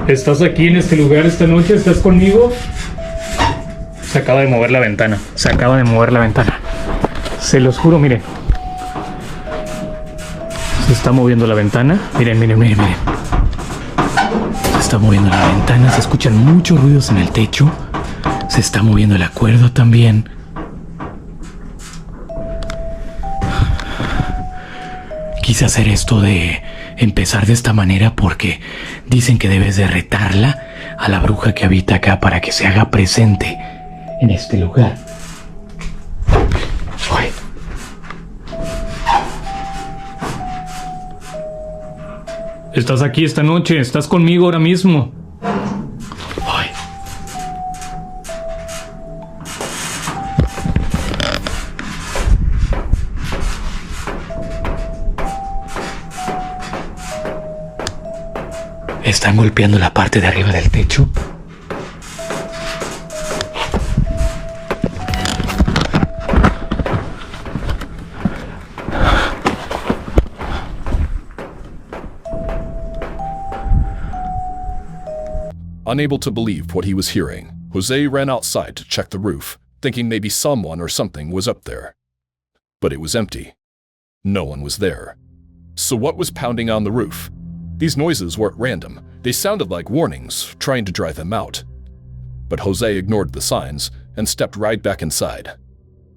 ¿Estás aquí en este lugar esta noche? ¿Estás conmigo? Se acaba de mover la ventana. Se acaba de mover la ventana. Se los juro, miren. Se está moviendo la ventana. Miren, miren, miren, miren. Se está moviendo la ventana. Se escuchan muchos ruidos en el techo. Se está moviendo la cuerda también. Quise hacer esto de empezar de esta manera porque dicen que debes de retarla a la bruja que habita acá para que se haga presente en este lugar. Uy. Estás aquí esta noche, estás conmigo ahora mismo. Uy. Están golpeando la parte de arriba del techo. Unable to believe what he was hearing, Jose ran outside to check the roof, thinking maybe someone or something was up there. But it was empty. No one was there. So what was pounding on the roof? These noises were at random. They sounded like warnings, trying to drive them out. But Jose ignored the signs and stepped right back inside.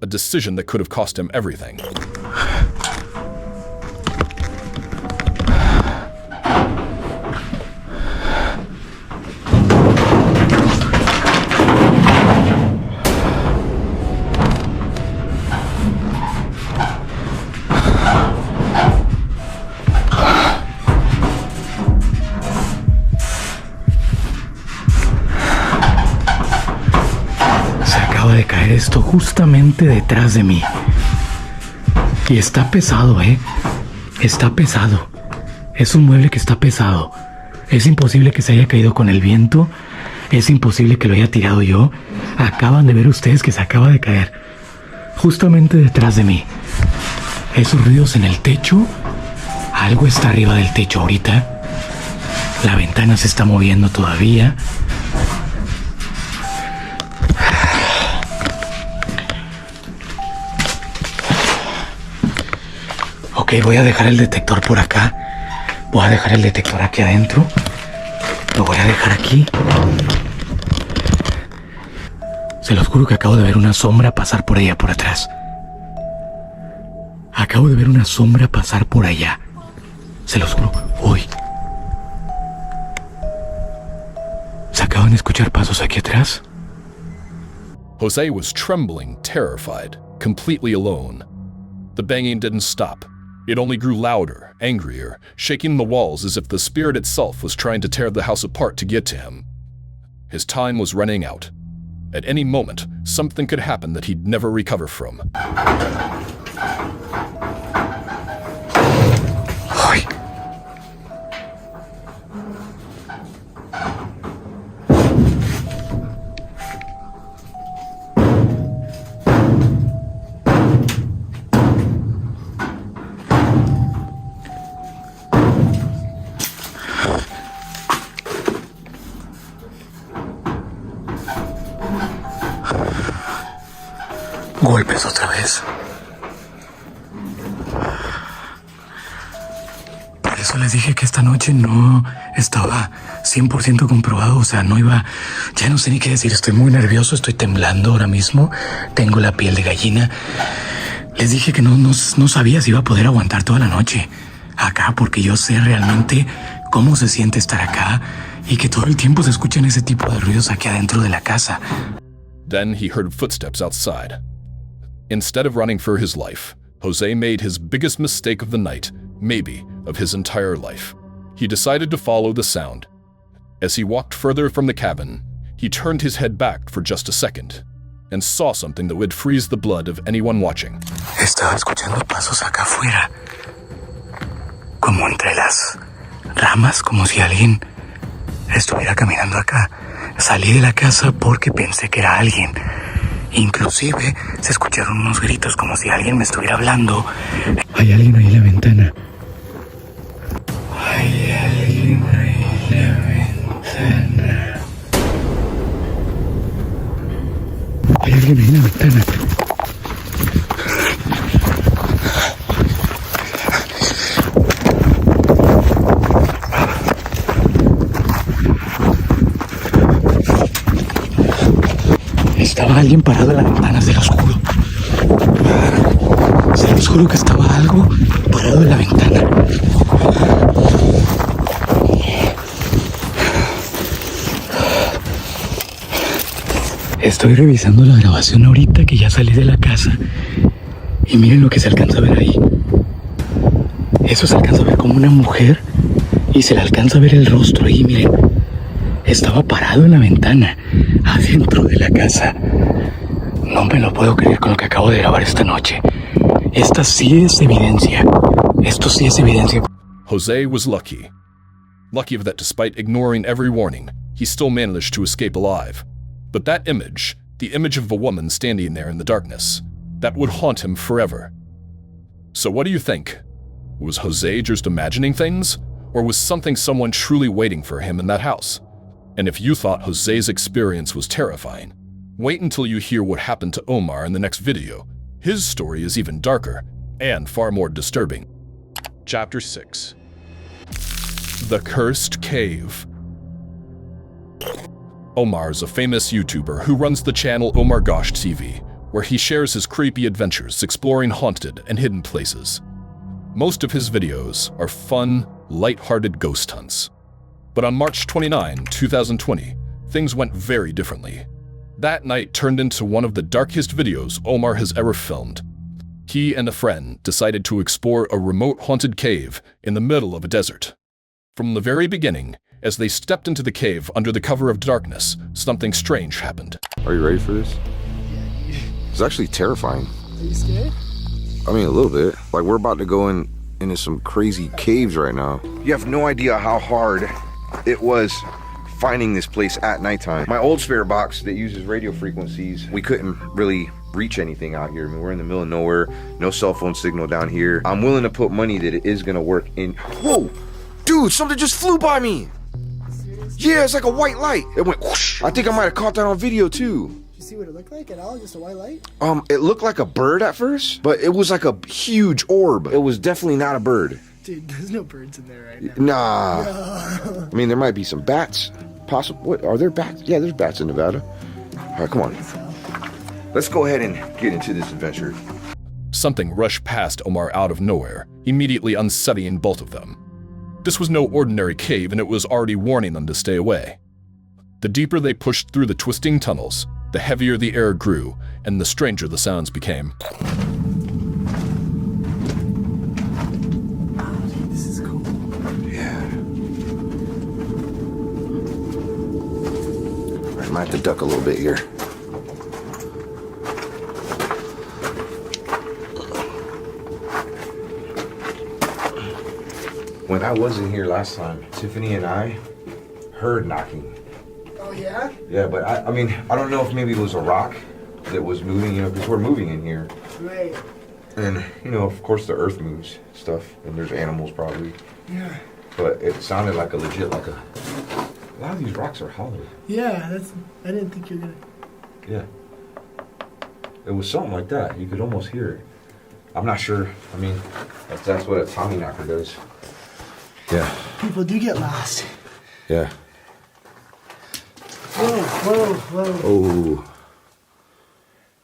a decision that could have cost him everything. De caer esto justamente detrás de mí. Y está pesado, está pesado. Es un mueble que está pesado. Es imposible que se haya caído con el viento. Es imposible que lo haya tirado yo. Acaban de ver ustedes que se acaba de caer justamente detrás de mí. Esos ruidos en el techo. Algo está arriba del techo ahorita. La ventana se está moviendo todavía. Ok, voy a dejar el detector por acá. Voy a dejar el detector aquí adentro. Lo voy a dejar aquí. Se los juro que acabo de ver una sombra pasar por allá por atrás. Acabo de ver una sombra pasar por allá. Se los juro. Uy. ¿Se acaban de escuchar pasos aquí atrás? Jose was trembling, terrified, completely alone. The banging didn't stop. It only grew louder, angrier, shaking the walls as if the spirit itself was trying to tear the house apart to get to him. His time was running out. At any moment, something could happen that he'd never recover from. Ay. Golpes otra vez. Por eso les dije que esta noche no estaba 100% comprobado, o sea, no iba... Ya no sé ni qué decir, estoy muy nervioso, estoy temblando ahora mismo, tengo la piel de gallina. Les dije que no sabía si iba a poder aguantar toda la noche acá, porque yo sé realmente cómo se siente estar acá y que todo el tiempo se escuchan ese tipo de ruidos aquí adentro de la casa. Then he heard footsteps outside. Instead of running for his life, Jose made his biggest mistake of the night, maybe of his entire life. He decided to follow the sound. As he walked further from the cabin, he turned his head back for just a second and saw something that would freeze the blood of anyone watching. Estaba escuchando pasos acá afuera, como entre las ramas, como si alguien estuviera caminando acá. Salí de la casa porque pensé que era alguien. Inclusive se escucharon unos gritos como si alguien me estuviera hablando. Hay alguien ahí en la ventana. Hay alguien ahí en la ventana. Hay alguien ahí en la ventana. Estaba alguien parado en la ventana, se los juro. Se los juro que estaba algo parado en la ventana. Estoy revisando la grabación ahorita que ya salí de la casa. Y miren lo que se alcanza a ver ahí. Eso se alcanza a ver como una mujer. Y se le alcanza a ver el rostro ahí, miren. Estaba parado en la ventana, adentro de la casa. No me lo puedo creer con lo que acabo de grabar esta noche. Esta sí es evidencia. Esto sí es evidencia. Jose was lucky. Lucky that despite ignoring every warning, he still managed to escape alive. But that image, the image of a woman standing there in the darkness, that would haunt him forever. So what do you think? Was Jose just imagining things? Or was someone truly waiting for him in that house? And if you thought Jose's experience was terrifying, wait until you hear what happened to Omar in the next video. His story is even darker and far more disturbing. Chapter 6. The Cursed Cave. Omar is a famous YouTuber who runs the channel Omar Gosh TV, where he shares his creepy adventures exploring haunted and hidden places. Most of his videos are fun, light-hearted ghost hunts. But on March 29, 2020, things went very differently. That night turned into one of the darkest videos Omar has ever filmed. He and a friend decided to explore a remote haunted cave in the middle of a desert. From the very beginning, as they stepped into the cave under the cover of darkness, something strange happened. Are you ready for this? It's actually terrifying. Are you scared? I mean, a little bit. Like, we're about to go into some crazy caves right now. You have no idea how hard it was finding this place at nighttime. My old spirit box that uses radio frequencies, we couldn't really reach anything out here. I mean, we're in the middle of nowhere, no cell phone signal down here. I'm willing to put money that it is gonna work in. Whoa, dude, something just flew by me. Yeah, it's like a white light. It went whoosh. I think I might have caught that on video too. Did you see what it looked like at all? Just a white light? It looked like a bird at first, but it was like a huge orb. It was definitely not a bird. Dude, there's no birds in there right now. Nah. No. I mean, there might be some bats. Possible. What are there bats? Yeah, there's bats in Nevada. All right, come on. Let's go ahead and get into this adventure. Something rushed past Omar out of nowhere, immediately unsettling both of them. This was no ordinary cave, and it was already warning them to stay away. The deeper they pushed through the twisting tunnels, the heavier the air grew, and the stranger the sounds became. This is cool. Yeah. All right, I might have to duck a little bit here. When I was in here last time, Tiffany and I heard knocking. Oh, yeah? Yeah, but I mean, I don't know if maybe it was a rock that was moving, because we're moving in here. Right. And, of course the earth moves stuff, and there's animals probably. Yeah. But it sounded like a legit, a lot of these rocks are hollow. Yeah, I didn't think you were gonna. Yeah. It was something like that. You could almost hear it. I'm not sure. I mean, that's what a Tommy knocker does. Yeah. People do get lost. Yeah. Whoa. Oh.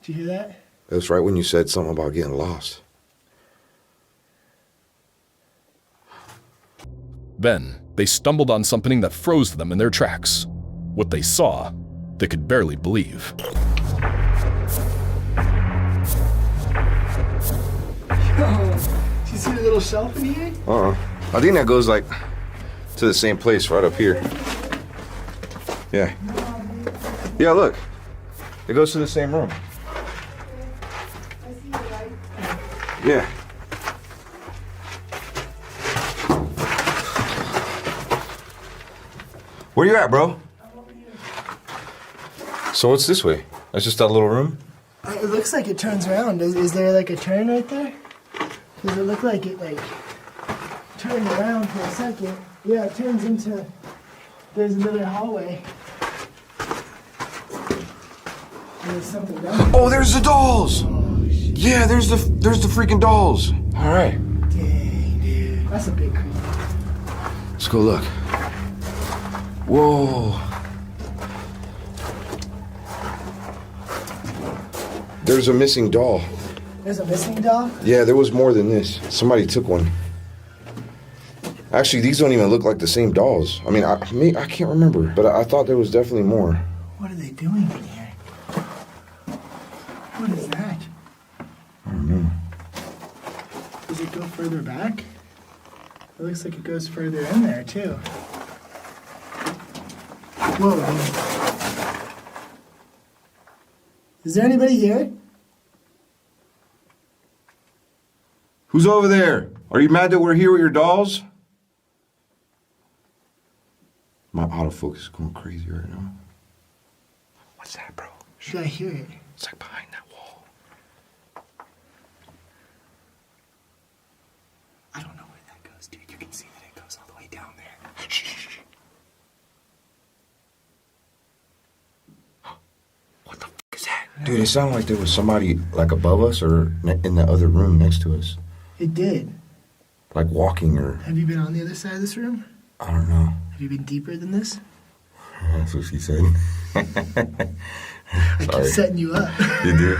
Did you hear that? It was right when you said something about getting lost. Then, they stumbled on something that froze them in their tracks. What they saw, they could barely believe. Do you see the little shelf in here? I think that goes to the same place right up here. Yeah. Yeah, look. It goes to the same room. Yeah. Where you at, bro? So what's this way? That's just that little room? It looks like it turns around. Is there a turn right there? Does it look like it turned around for a second? Yeah, it turns into. There's another hallway. And there's something down there. Oh, there's the dolls! Yeah, there's the freaking dolls. All right. Dang, dude. That's a big creep. Let's go look. Whoa. There's a missing doll. There's a missing doll? Yeah, there was more than this. Somebody took one. Actually, these don't even look like the same dolls. I mean, I can't remember, but I thought there was definitely more. What are they doing in here? What is that? I don't know. Does it go further back? It looks like it goes further in there, too. Whoa, dude. Is there anybody here? Who's over there? Are you mad that we're here with your dolls? My autofocus is going crazy right now. What's that, bro? Should I hear it? It's like behind that wall. I don't know where that goes, dude. You can see that it goes all the way down there. Shh. What the f*** is that? Dude, it sounded like there was somebody above us or in the other room next to us. It did. Like walking or... Have you been on the other side of this room? I don't know. Have you been deeper than this? That's what she said. I keep setting you up. You do.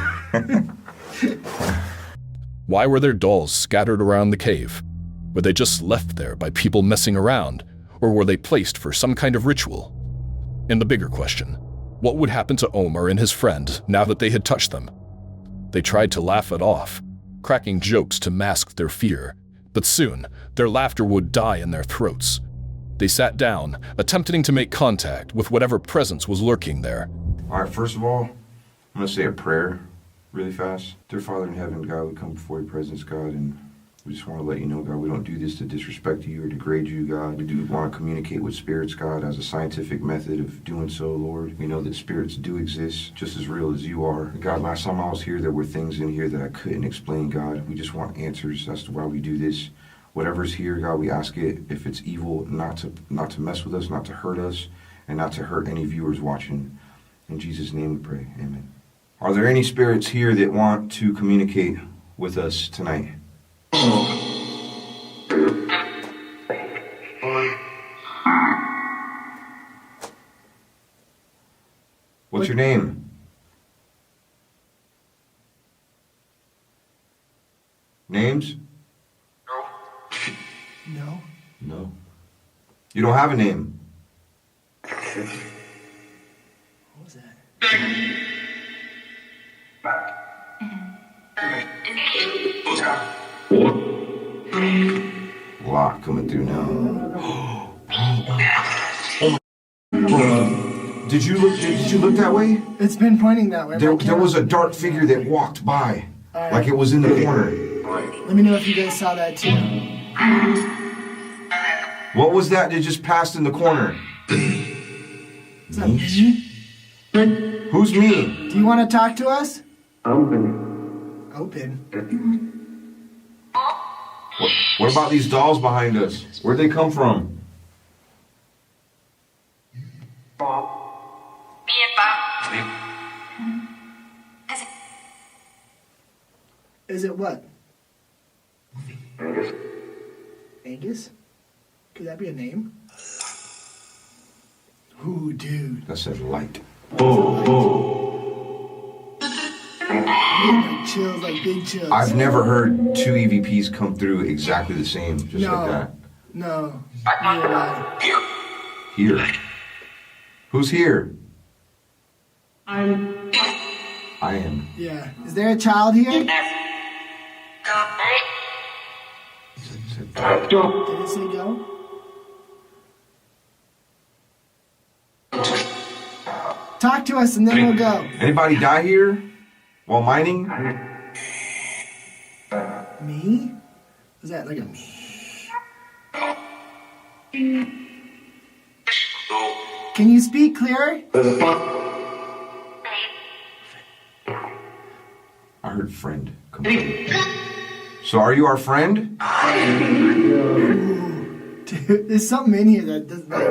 Why were there dolls scattered around the cave? Were they just left there by people messing around, or were they placed for some kind of ritual? And the bigger question, what would happen to Omar and his friend now that they had touched them? They tried to laugh it off, cracking jokes to mask their fear, but soon their laughter would die in their throats. They sat down, attempting to make contact with whatever presence was lurking there. All right, first of all, I'm going to say a prayer really fast. Dear Father in heaven, God, we come before your presence, God, and we just want to let you know, God, we don't do this to disrespect you or degrade you, God. We do want to communicate with spirits, God, as a scientific method of doing so, Lord. We know that spirits do exist, just as real as you are. God, last time I was here, there were things in here that I couldn't explain, God. We just want answers as to why we do this. Whatever's here, God, we ask it, if it's evil, not to mess with us, not to hurt us, and not to hurt any viewers watching. In Jesus' name we pray, amen. Are there any spirits here that want to communicate with us tonight? What's your name? Names? No. No. You don't have a name? What was that? Lock coming through now. Did you look that way? It's been pointing that way. There was a dark figure that walked by, like it was in the corner. Let me know if you guys saw that too. What was that just passed in the corner? Is that me? Who's me? Do you want to talk to us? Open. What about these dolls behind us? Where'd they come from? Is it what? Angus? Could that be a name? Ooh, dude. That said light. Like chills, like big chills. I've never heard two EVPs come through exactly the same, just like that. No. Neither have I. Here. Who's here? I am. Yeah. Is there a child here? Did it say go? Talk to us and then we'll go. Anybody die here while mining? Me? Was that like a me? Can you speak clearer? I heard friend come through. So are you our friend? Dude, there's something in here that doesn't. I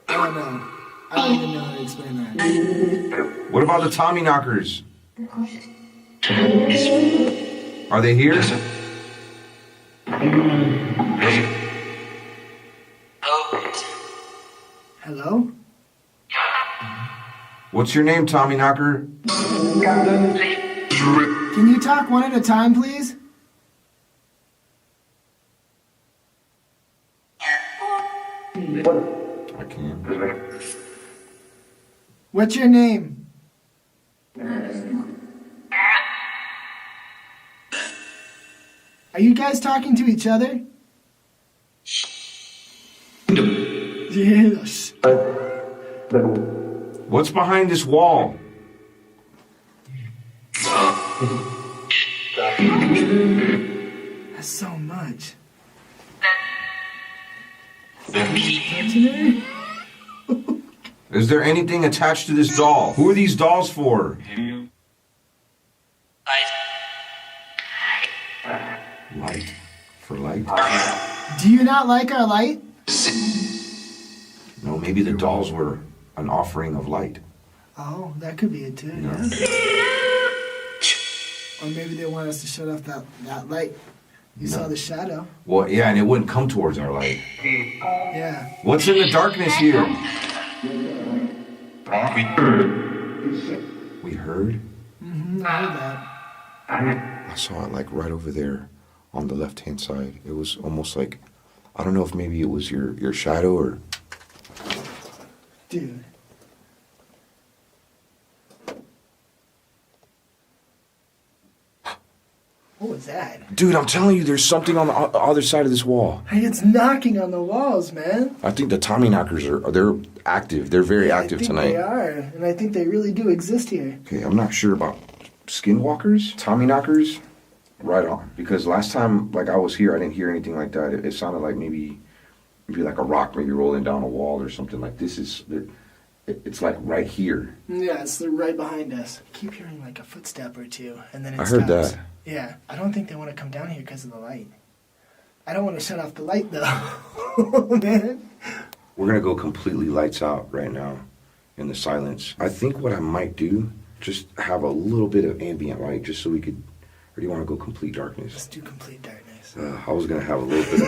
don't know. I don't even know how to explain that. What about the Tommy knockers? Are they here? Hello? What's your name, Tommy knocker? Can you talk one at a time, please? I can. What's your name? Are you guys talking to each other? Yes. What's behind this wall? That's so much. Is there anything attached to this doll? Who are these dolls for? Light. For light? Do you not like our light? No, maybe the dolls were an offering of light. Oh, that could be it too, yeah. Or maybe they want us to shut off that light. You saw the shadow. Well, yeah, and it wouldn't come towards our light. Yeah. What's in the darkness here? We heard? Mm-hmm, I heard that. I saw it like right over there on the left-hand side. It was almost like, I don't know if maybe it was your shadow or... Dude. What was that? Dude, I'm telling you, there's something on the other side of this wall. Hey, it's knocking on the walls, man. I think the Tommy knockers they're active. They're very active I think tonight. They are, and I think they really do exist here. Okay, I'm not sure about skinwalkers, Tommy knockers. Right on. Because last time, like I was here, I didn't hear anything like that. It sounded like maybe like a rock maybe rolling down a wall or something. Like this is, it's like right here. Yeah, it's right behind us. I keep hearing like a footstep or two, and then it I heard stops. that. Yeah, I don't think they want to come down here because of the light. I don't want to shut off the light though, man. We're gonna go completely lights out right now in the silence. I think what I might do, just have a little bit of ambient light just so we could, or do you want to go complete darkness? Let's do complete darkness. I was gonna have a little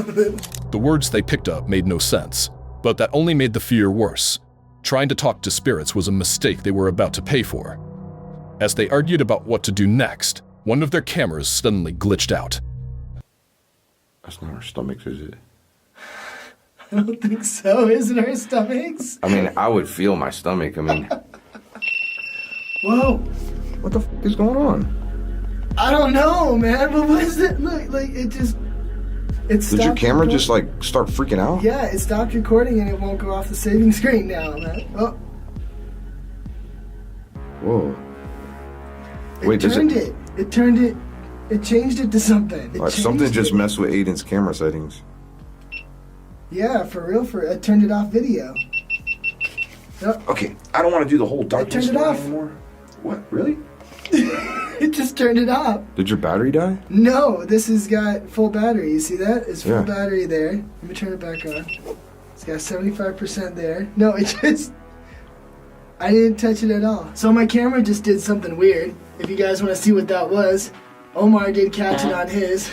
bit of... The words they picked up made no sense, but that only made the fear worse. Trying to talk to spirits was a mistake they were about to pay for. As they argued about what to do next, one of their cameras suddenly glitched out. That's not our stomachs, is it? I don't think so. Is it our stomachs? I mean, I would feel my stomach. I mean... Whoa. What the f*** is going on? I don't know, man. But what is it? Look, like it just... It stopped. Did your camera recording. just like start freaking out? Yeah, it stopped recording and it won't go off the saving screen now, man. Oh. Whoa. Wait, It turned it. It turned it. It changed it to something. Like something just messed with Aiden's camera settings. Yeah, for real. It turned it off video. Yep. Okay, I don't want to do the whole darkness turned it off. anymore. What? Really? It just turned it off. Did your battery die? No, this has got full battery. You see that? It's full Yeah. battery there. Let me turn it back on. It's got 75% there. No, it just... I didn't touch it at all. So my camera just did something weird. If you guys want to see what that was, Omar did catch it on his.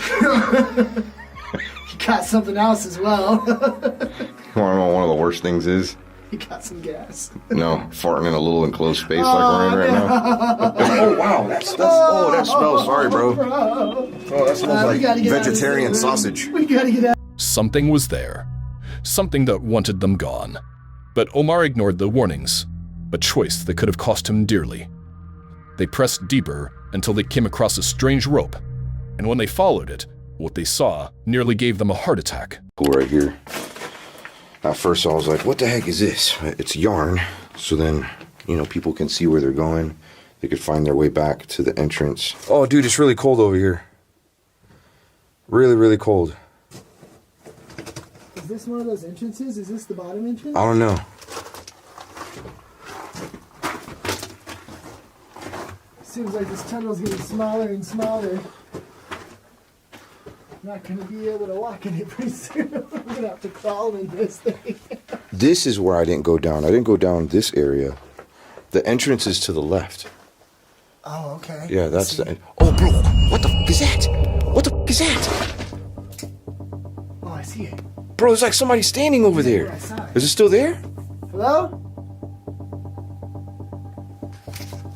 He got something else as well. You want to know what one of the worst things is? He got some gas. No, farting in a little enclosed space like we're in right now. Oh wow, that smells. Sorry, bro. Oh, that smells like vegetarian sausage. We gotta get out. Something was there. Something that wanted them gone. But Omar ignored the warnings, a choice that could have cost him dearly. They pressed deeper until they came across a strange rope, and when they followed it, what they saw nearly gave them a heart attack. Cool right here. At first I was like, what the heck is this? It's yarn. So then, people can see where they're going. They could find their way back to the entrance. Oh, dude, it's really cold over here. Really, really cold. Is this one of those entrances? Is this the bottom entrance? I don't know. Seems like this tunnel's getting smaller and smaller. Not gonna be able to walk in it pretty soon. I'm gonna have to crawl in this thing. This is where I didn't go down. I didn't go down this area. The entrance is to the left. Oh, okay. Yeah, that's the... Oh, bro, what the f*** is that? What the f*** is that? Oh, I see it. Bro, there's like somebody standing over there. Yeah, I saw it. Is it still there? Hello?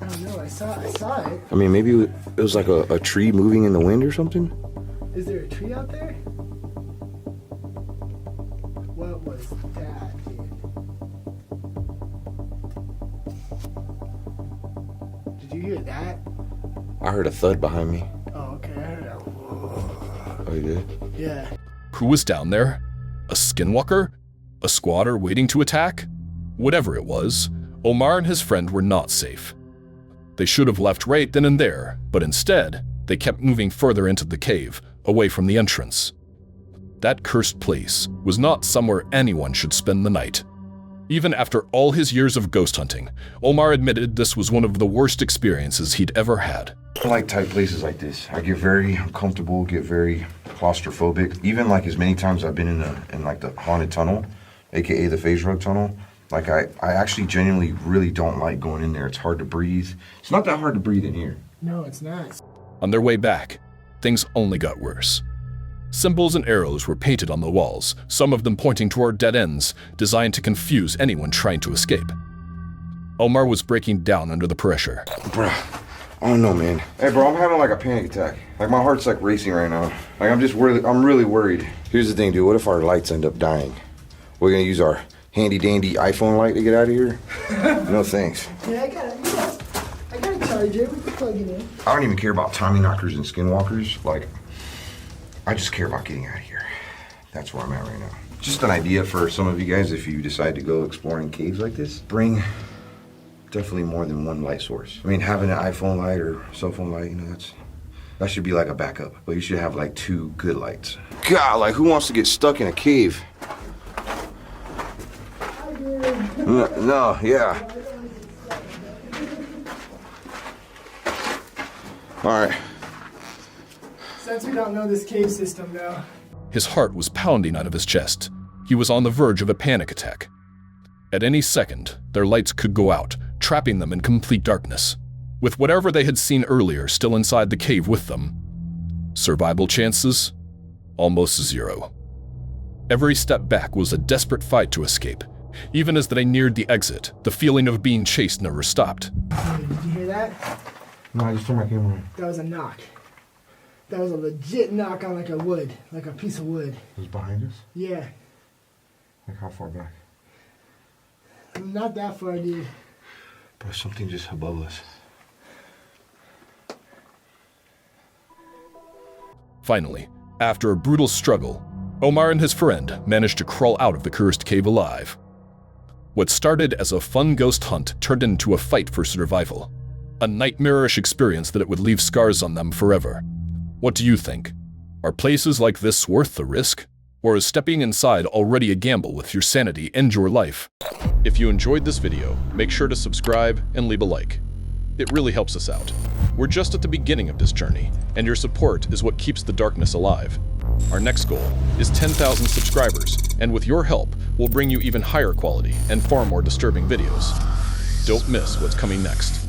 I don't know. I saw it. I mean, maybe it was like a tree moving in the wind or something. Is there a tree out there? What was that, dude? Did you hear that? I heard a thud behind me. Oh, okay. I heard that. Oh, you did? Yeah. Who was down there? A skinwalker? A squatter waiting to attack? Whatever it was, Omar and his friend were not safe. They should have left right then and there, but instead, they kept moving further into the cave, away from the entrance. That cursed place was not somewhere anyone should spend the night. Even after all his years of ghost hunting, Omar admitted this was one of the worst experiences he'd ever had. I like tight places like this. I get very uncomfortable, get very claustrophobic. Even like as many times I've been in like the haunted tunnel, aka the phase rug tunnel, like I actually genuinely really don't like going in there. It's hard to breathe. It's not that hard to breathe in here. No, it's not. On their way back, things only got worse. Symbols and arrows were painted on the walls, some of them pointing toward dead ends, designed to confuse anyone trying to escape. Omar was breaking down under the pressure. Bruh, I don't know, man. Hey, bro, I'm having like a panic attack. Like, my heart's like racing right now. Like, I'm really worried. Here's the thing, dude. What if our lights end up dying? We're gonna use our handy dandy iPhone light to get out of here? No thanks. Yeah, I got a charger. We can plug it in. I don't even care about Tommy knockers and skinwalkers. Like, I just care about getting out of here. That's where I'm at right now. Just an idea for some of you guys if you decide to go exploring caves like this. Bring definitely more than one light source. I mean, having an iPhone light or cell phone light, you know, that should be like a backup. But you should have like 2 good lights. God, like, who wants to get stuck in a cave? No, yeah. All right. Since we don't know this cave system now. His heart was pounding out of his chest. He was on the verge of a panic attack. At any second, their lights could go out, trapping them in complete darkness. With whatever they had seen earlier still inside the cave with them, survival chances? Almost 0. Every step back was a desperate fight to escape. Even as they neared the exit, the feeling of being chased never stopped. Hey, did you hear that? No, I just turned my camera on. That was a knock. That was a legit knock on like a piece of wood. It was behind us? Yeah. Like, how far back? Not that far, dude. Bro, something just above us. Finally, after a brutal struggle, Omar and his friend managed to crawl out of the cursed cave alive. What started as a fun ghost hunt turned into a fight for survival. A nightmarish experience that it would leave scars on them forever. What do you think? Are places like this worth the risk? Or is stepping inside already a gamble with your sanity and your life? If you enjoyed this video, make sure to subscribe and leave a like. It really helps us out. We're just at the beginning of this journey, and your support is what keeps the darkness alive. Our next goal is 10,000 subscribers, and with your help, we'll bring you even higher quality and far more disturbing videos. Don't miss what's coming next.